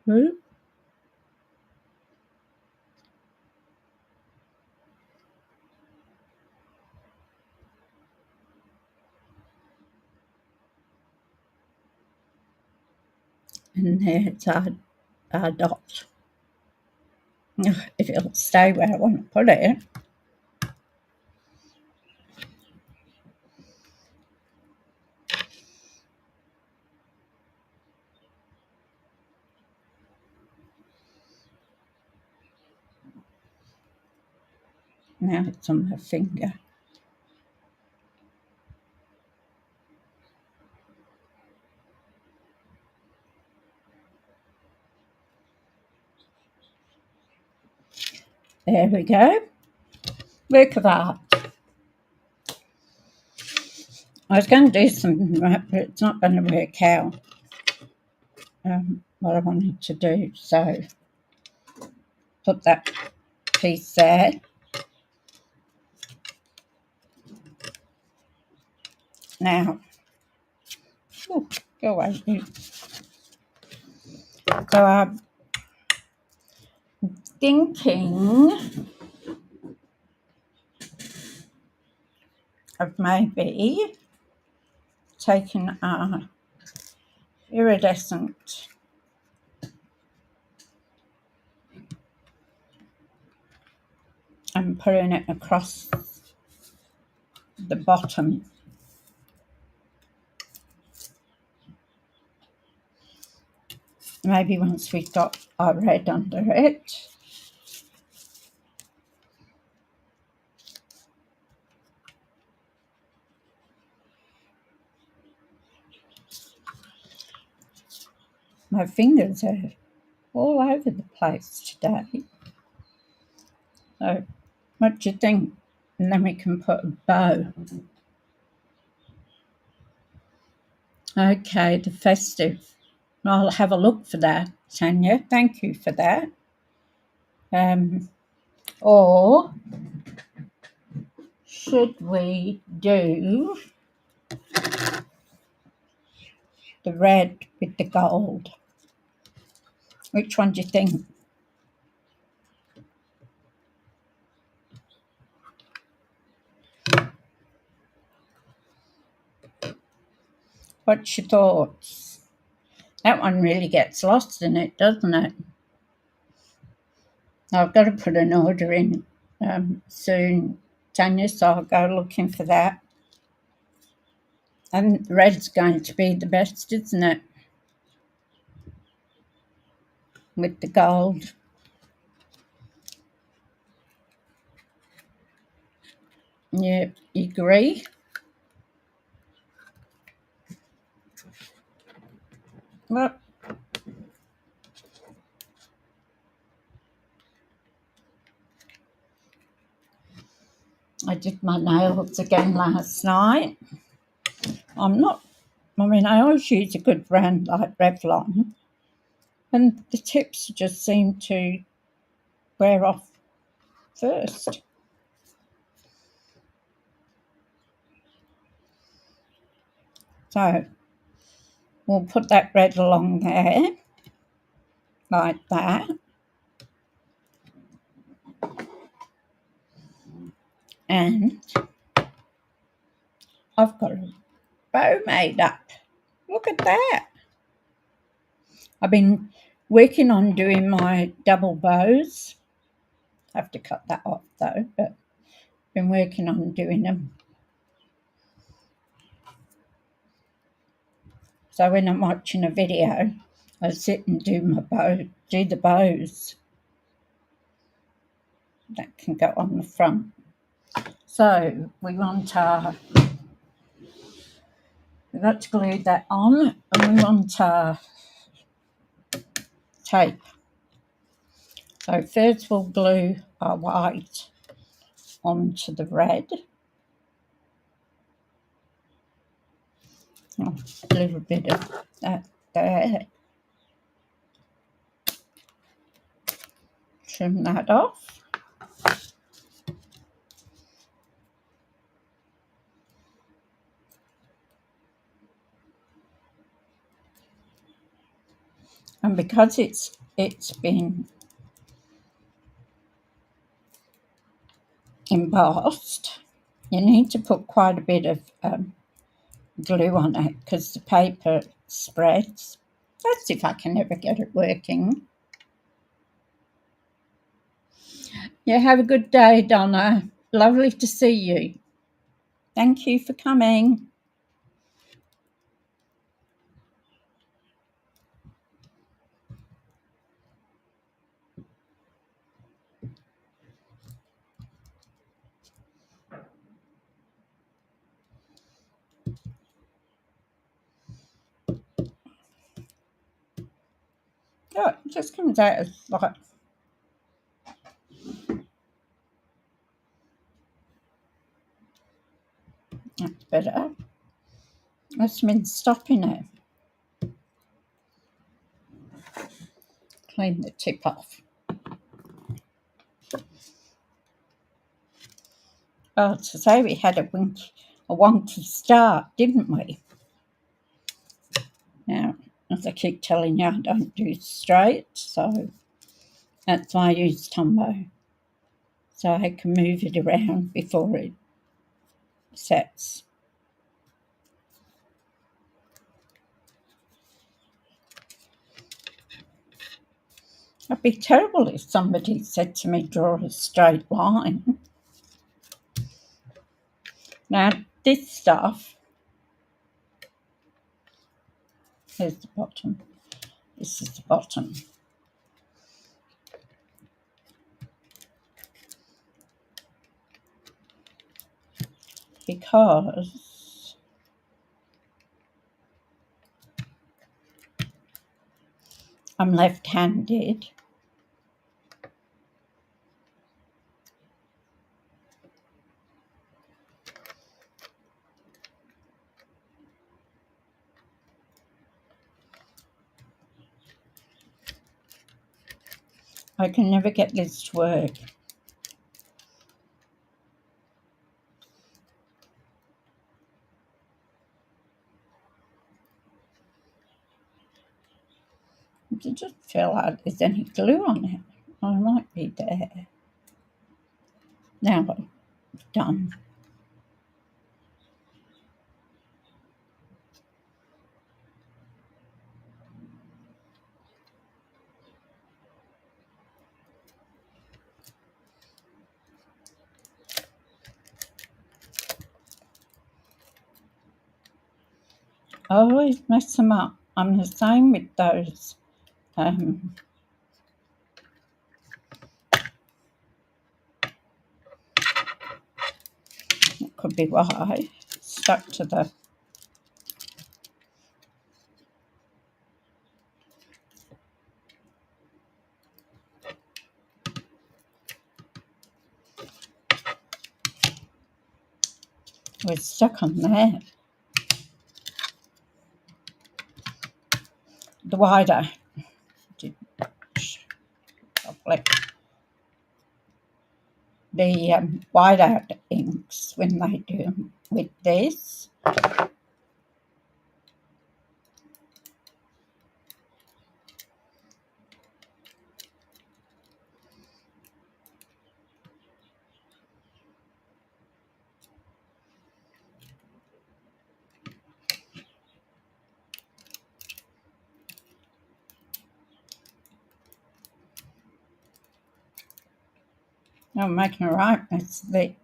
Who? And there's our dot. If it'll stay where I want to put it. Now it's on my finger. There we go. Work of art. I was going to do something, but it's not going to work out what I wanted to do. So put that piece there. Now, go away. So I'm thinking of maybe taking a iridescent and putting it across the bottom. Maybe once we've got our red under it. My fingers are all over the place today. So, what do you think? And then we can put a bow. Okay, the festive. I'll have a look for that, Tanya. Thank you for that. Or should we do the red with the gold? Which one do you think? What's your thoughts? That one really gets lost in it, doesn't it? I've got to put an order in soon, Tanya, so I'll go looking for that. And red's going to be the best, isn't it? With the gold. Yeah, you agree? Well, I did my nails again last night. I always use a good brand like Revlon, and the tips just seem to wear off first. So we'll put that red along there, like that. And I've got a bow made up. Look at that. I've been working on doing my double bows. I have to cut that off though, but been working on doing them. So when I'm watching a video, I sit and do the bows that can go on the front. So we've got to glue that on, and we want our tape. So first we'll glue our white onto the red. Oh, a little bit of that there. Trim that off. And because it's been embossed, you need to put quite a bit of glue on it because the paper spreads. Let's see if I can ever get it working. Yeah, have a good day, Donna. Lovely to see you. Thank you for coming. Oh, it just comes out as like that's better. That's been stopping it. Clean the tip off. Oh, to say we had a wonky start, didn't we? Now, as I keep telling you, I don't do straight, so that's why I use Tombow. So I can move it around before it sets. It'd be terrible if somebody said to me, draw a straight line. Now, this stuff, here's the bottom. This is the bottom. Because I'm left-handed. I can never get this to work. It doesn't feel like there's any glue on it. I might be there. Now I'm done. I always mess them up. I'm the same with those. It could be why I stuck to the. We're stuck on there. The wider. The whiteout inks when they do them with this. I'm making a right mess of it.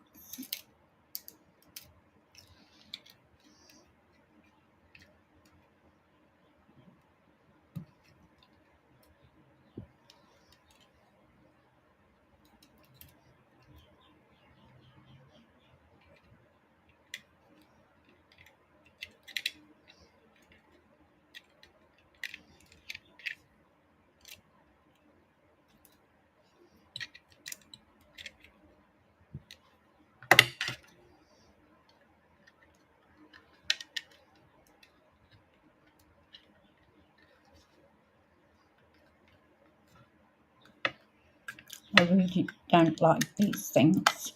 I really don't like these things.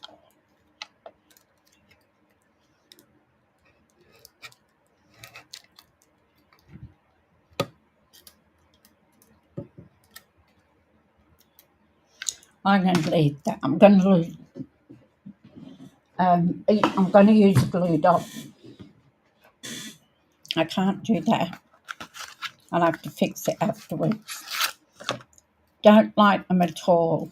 I'm going to leave that. I'm going to use a glue dot. I can't do that. I'll have to fix it afterwards. Don't like them at all.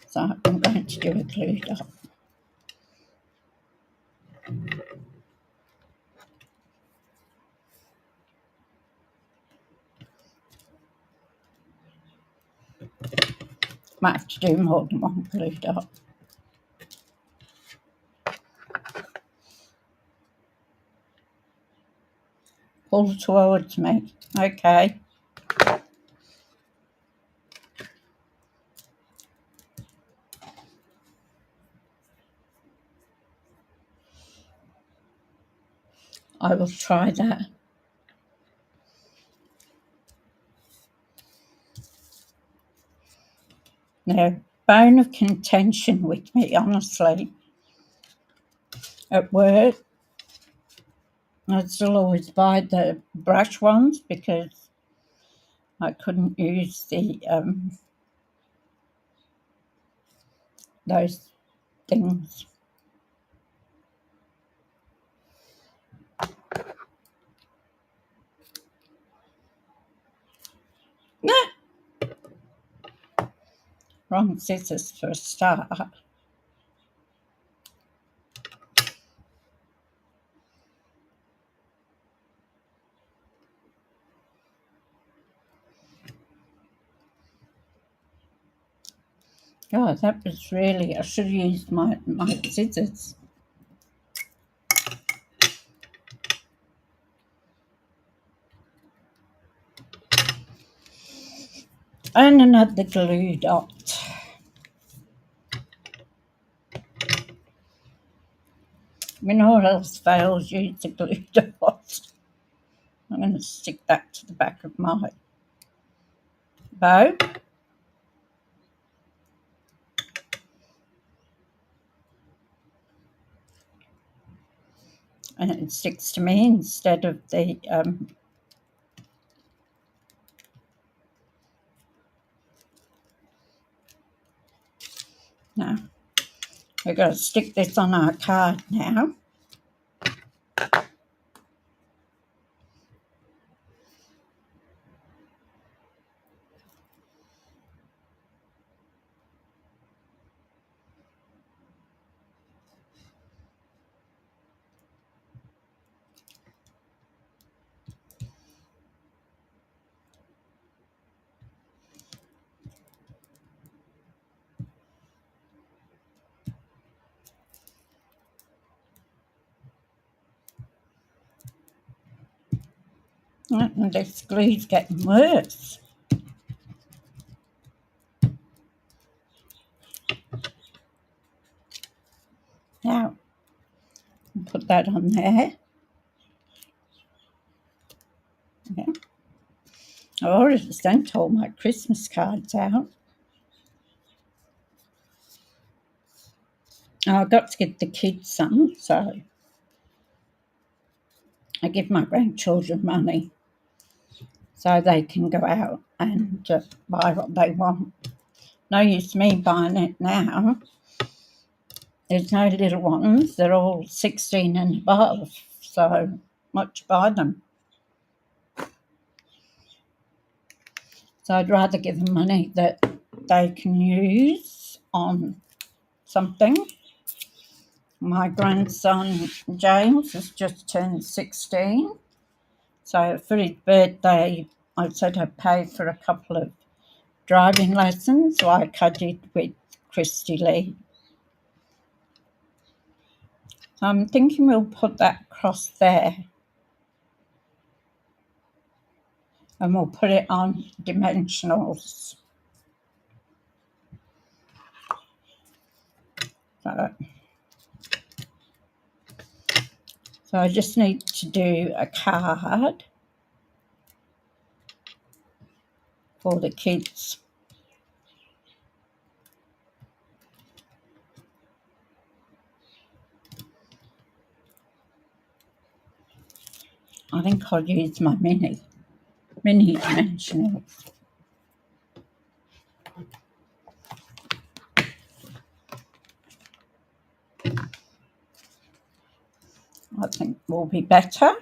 So I'm going to do a glue dot. Might have to do more than one glue dot. Pull towards me. Okay. I will try that. Now, bone of contention with me, honestly. At work, I still always buy the brush ones because I couldn't use the those things. Wrong scissors for a start. Oh, that was really, I should have used my scissors. And another glue dot. When all else fails, use the glue dot. I'm going to stick that to the back of my bow. And it sticks to me instead of the now we're going to stick this on our card now. And this glue's getting worse. Now, put that on there. Yeah. I've already sent all my Christmas cards out. I've got to give the kids some, so I give my grandchildren money so they can go out and buy what they want. No use me buying it now. There's no little ones. They're all 16 and above, so much buy them. So I'd rather give them money that they can use on something. My grandson James has just turned 16. So for his birthday, I said I'd pay for a couple of driving lessons like I did with Christy Lee. So I'm thinking we'll put that across there and we'll put it on dimensionals. So I just need to do a card for the kids. I think I'll use my mini dimensionals. I think will be better.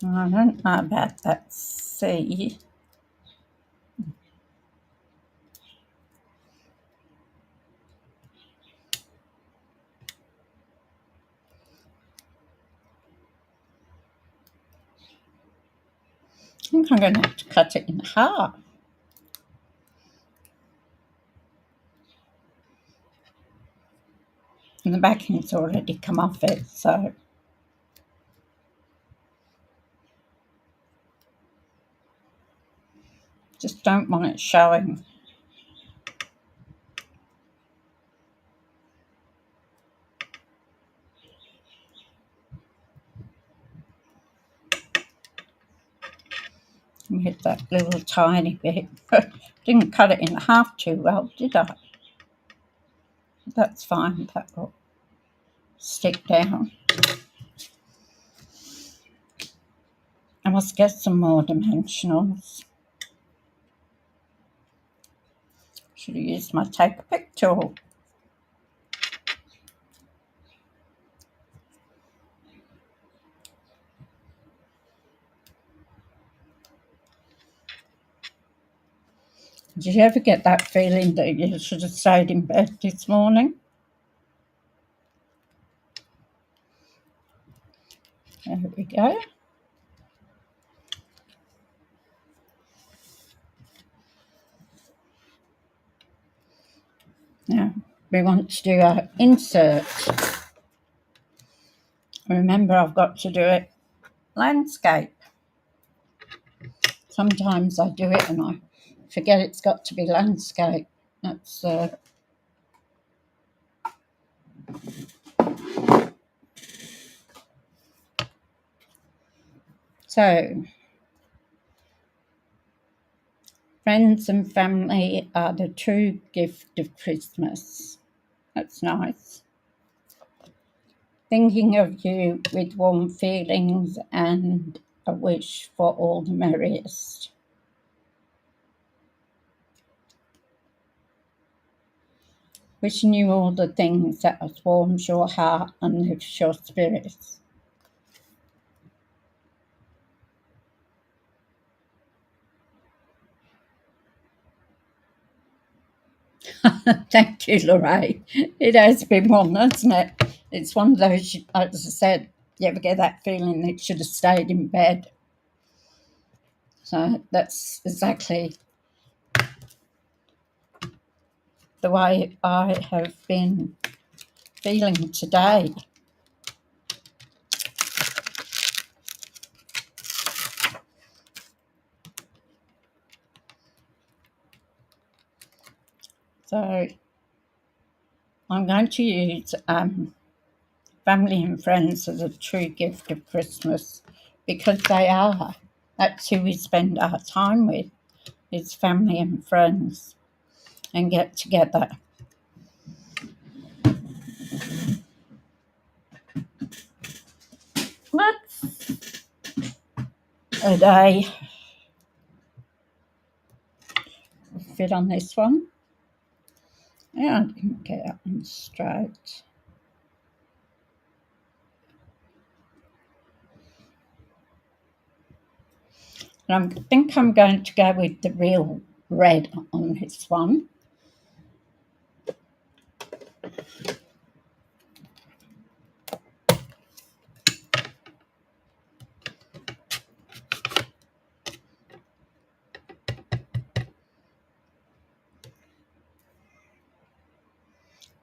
I don't know about that C. I think I'm going to have to cut it in half. And the backing's already come off it, so just don't want it showing. Hit that little tiny bit. Didn't cut it in half too well, did I? That's fine, that will stick down. I must get some more dimensionals. Should have used my take a pic tool. Did you ever get that feeling that you should have stayed in bed this morning? There we go. Now we want to do our insert. Remember, I've got to do it landscape. Sometimes I do it and I forget it's got to be landscape. That's so. Friends and family are the true gift of Christmas. That's nice. Thinking of you with warm feelings and a wish for all the merriest. Wishing you all the things that warms your heart and lifts your spirits. Thank you, Lorraine. It has been one, hasn't it? It's one of those, as I said, you ever get that feeling that you should have stayed in bed? So that's exactly the way I have been feeling today. So I'm going to use family and friends as a true gift of Christmas because they are. That's who we spend our time with, is family and friends, and get together. What's a day fit on this one? Yeah, I didn't get that one straight. And I think I'm going to go with the real red on this one.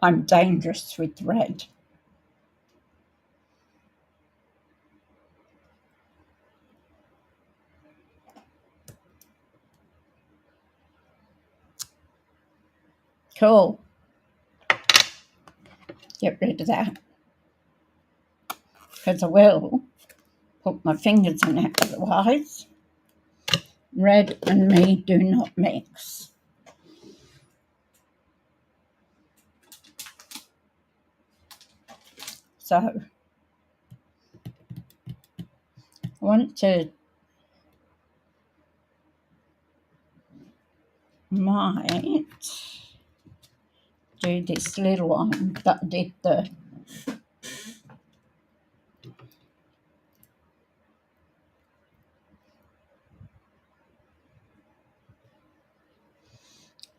I'm dangerous with red. Cool. Get rid of that. Because I will put my fingers in it otherwise. Red and me do not mix. So I want to might do this little one that did the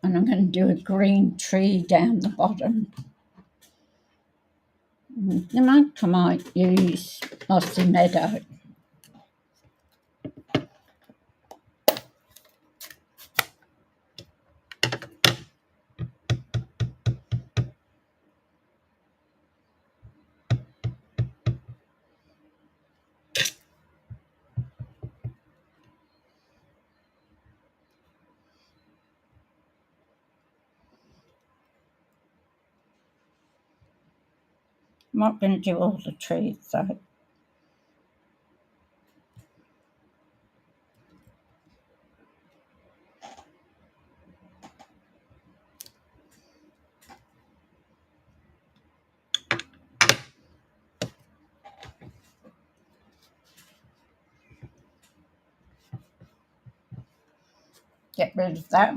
and I'm going to do a green tree down the bottom. I might use mossy meadow. I'm not going to do all the trees, so get rid of that.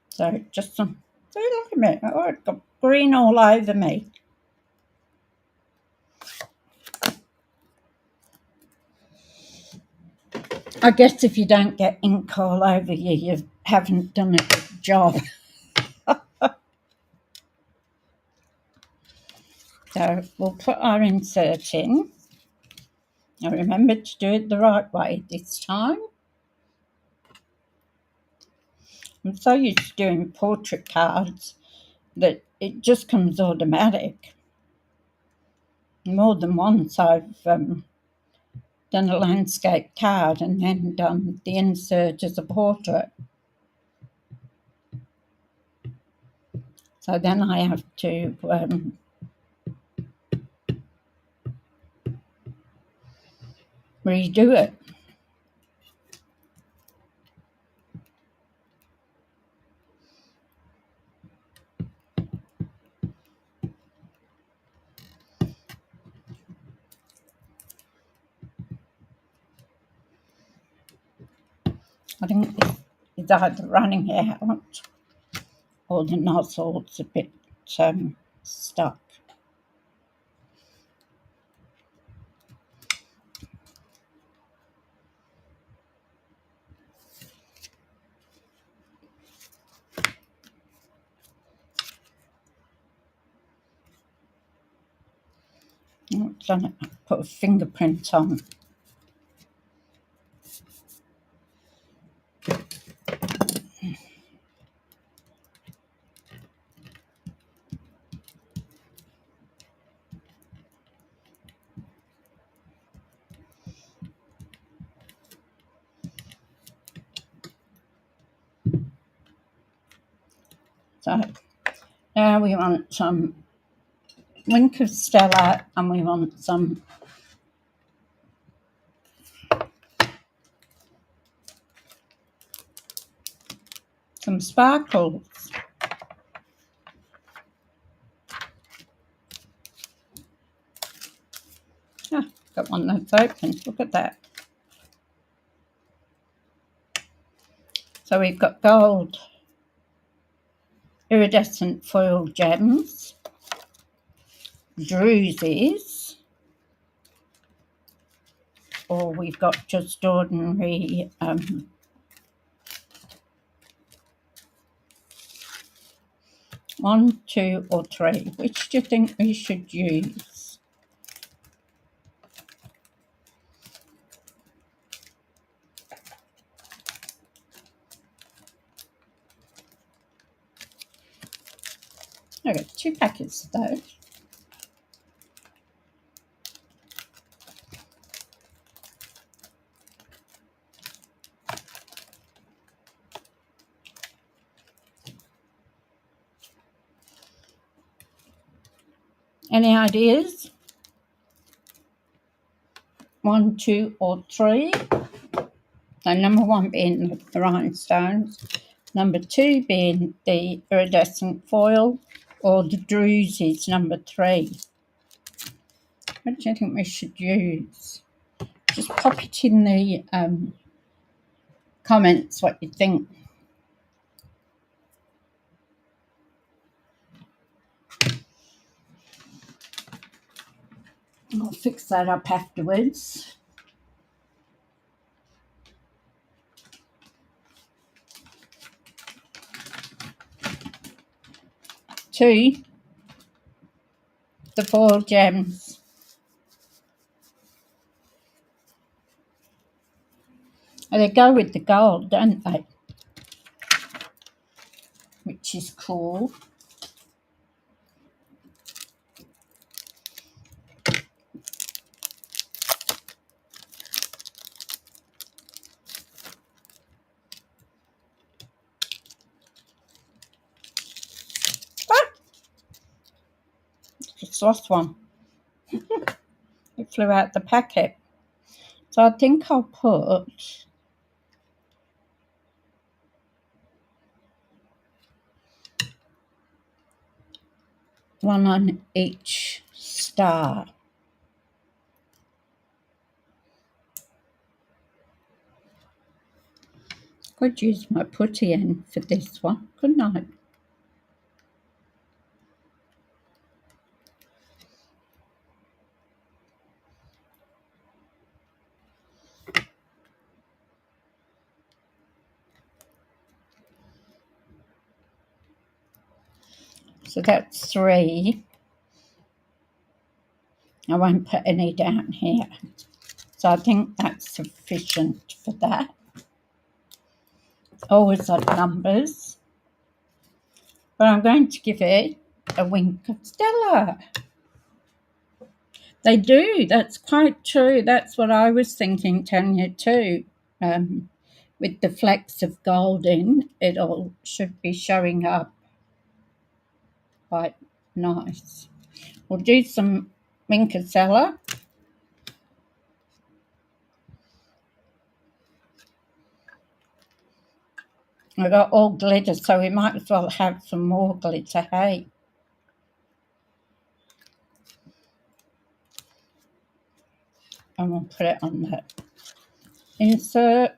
So just some, see, look at me. Oh, it's got green all over me. I guess if you don't get ink all over you, you haven't done a good job. So we'll put our insert in. Now remember to do it the right way this time. I'm so used to doing portrait cards that it just comes automatic. More than once I've done a landscape card and then done the insert as a portrait. So then I have to redo it. I think it's either running out or the nozzle's a bit stuck. Done it. Put a fingerprint on. So now we want some Wink of Stella and we want some sparkles. Got one that's open. Look at that. So we've got gold iridescent foil gems, drusies, or we've got just ordinary 1, 2 or 3. Which do you think we should use? I got 2 packets of those. Any ideas? 1, 2 or 3? So number 1 being the rhinestones, number 2 being the iridescent foil, or the drusies, number 3. What do you think we should use? Just pop it in the comments what you think. I'll fix that up afterwards. Two, the foil gems. And they go with the gold, don't they? Which is cool. Just lost one. It flew out the packet. So I think I'll put one on each star. Could use my putty in for this one, couldn't I? So that's 3. I won't put any down here. So I think that's sufficient for that. Always odd numbers. But I'm going to give it a wink of Stella. They do. That's quite true. That's what I was thinking, Tanya, too. With the flecks of gold in, it all should be showing up quite nice. We'll do some Winkazella. I got all glitter, so we might as well have some more glitter, hey? And we'll put it on the insert.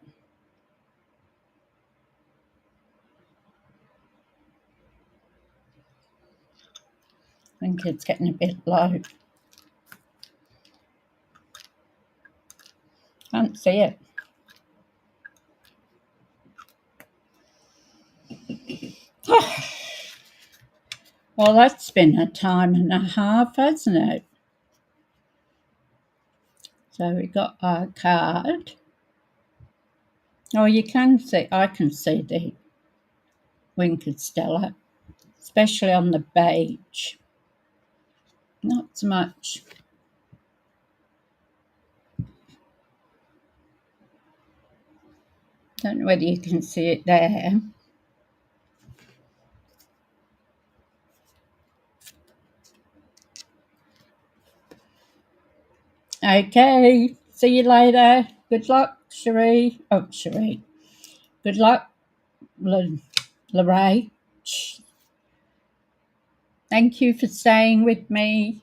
I think it's getting a bit low. Can't see it. Well, that's been a time and a half, hasn't it? So we got our card. Oh, you can see, I can see the Winked Stella, especially on the beige. Not so much. Don't know whether you can see it there. Okay, see you later. Good luck, Cherie. Oh, Cherie. Good luck, Lorraine. Thank you for staying with me.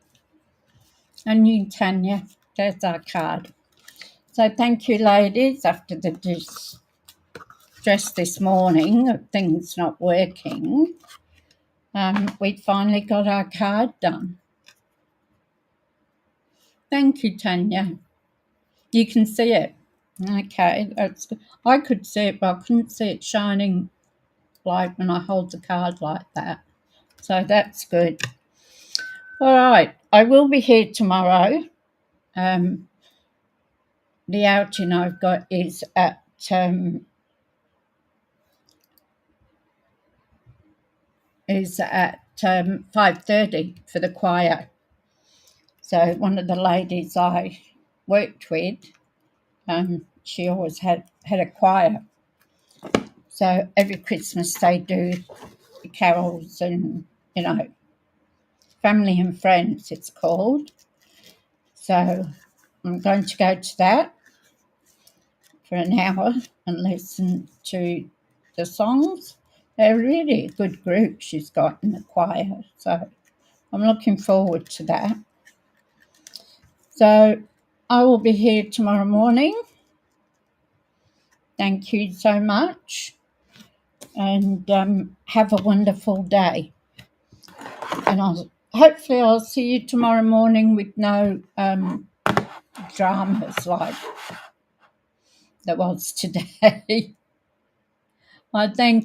And you, Tanya. There's our card. So thank you, ladies. After the distress this morning of things not working, we finally got our card done. Thank you, Tanya. You can see it. Okay, that's good. I could see it, but I couldn't see it shining like when I hold the card like that. So that's good. All right, I will be here tomorrow. The outing I've got is at 5:30 for the choir. So one of the ladies I worked with, she always had a choir. So every Christmas they do carols and, family and friends it's called. So I'm going to go to that for an hour and listen to the songs. They're really a good group she's got in the choir. So I'm looking forward to that. So I will be here tomorrow morning. Thank you so much. And have a wonderful day. And hopefully I'll see you tomorrow morning with no dramas like there was today. I thank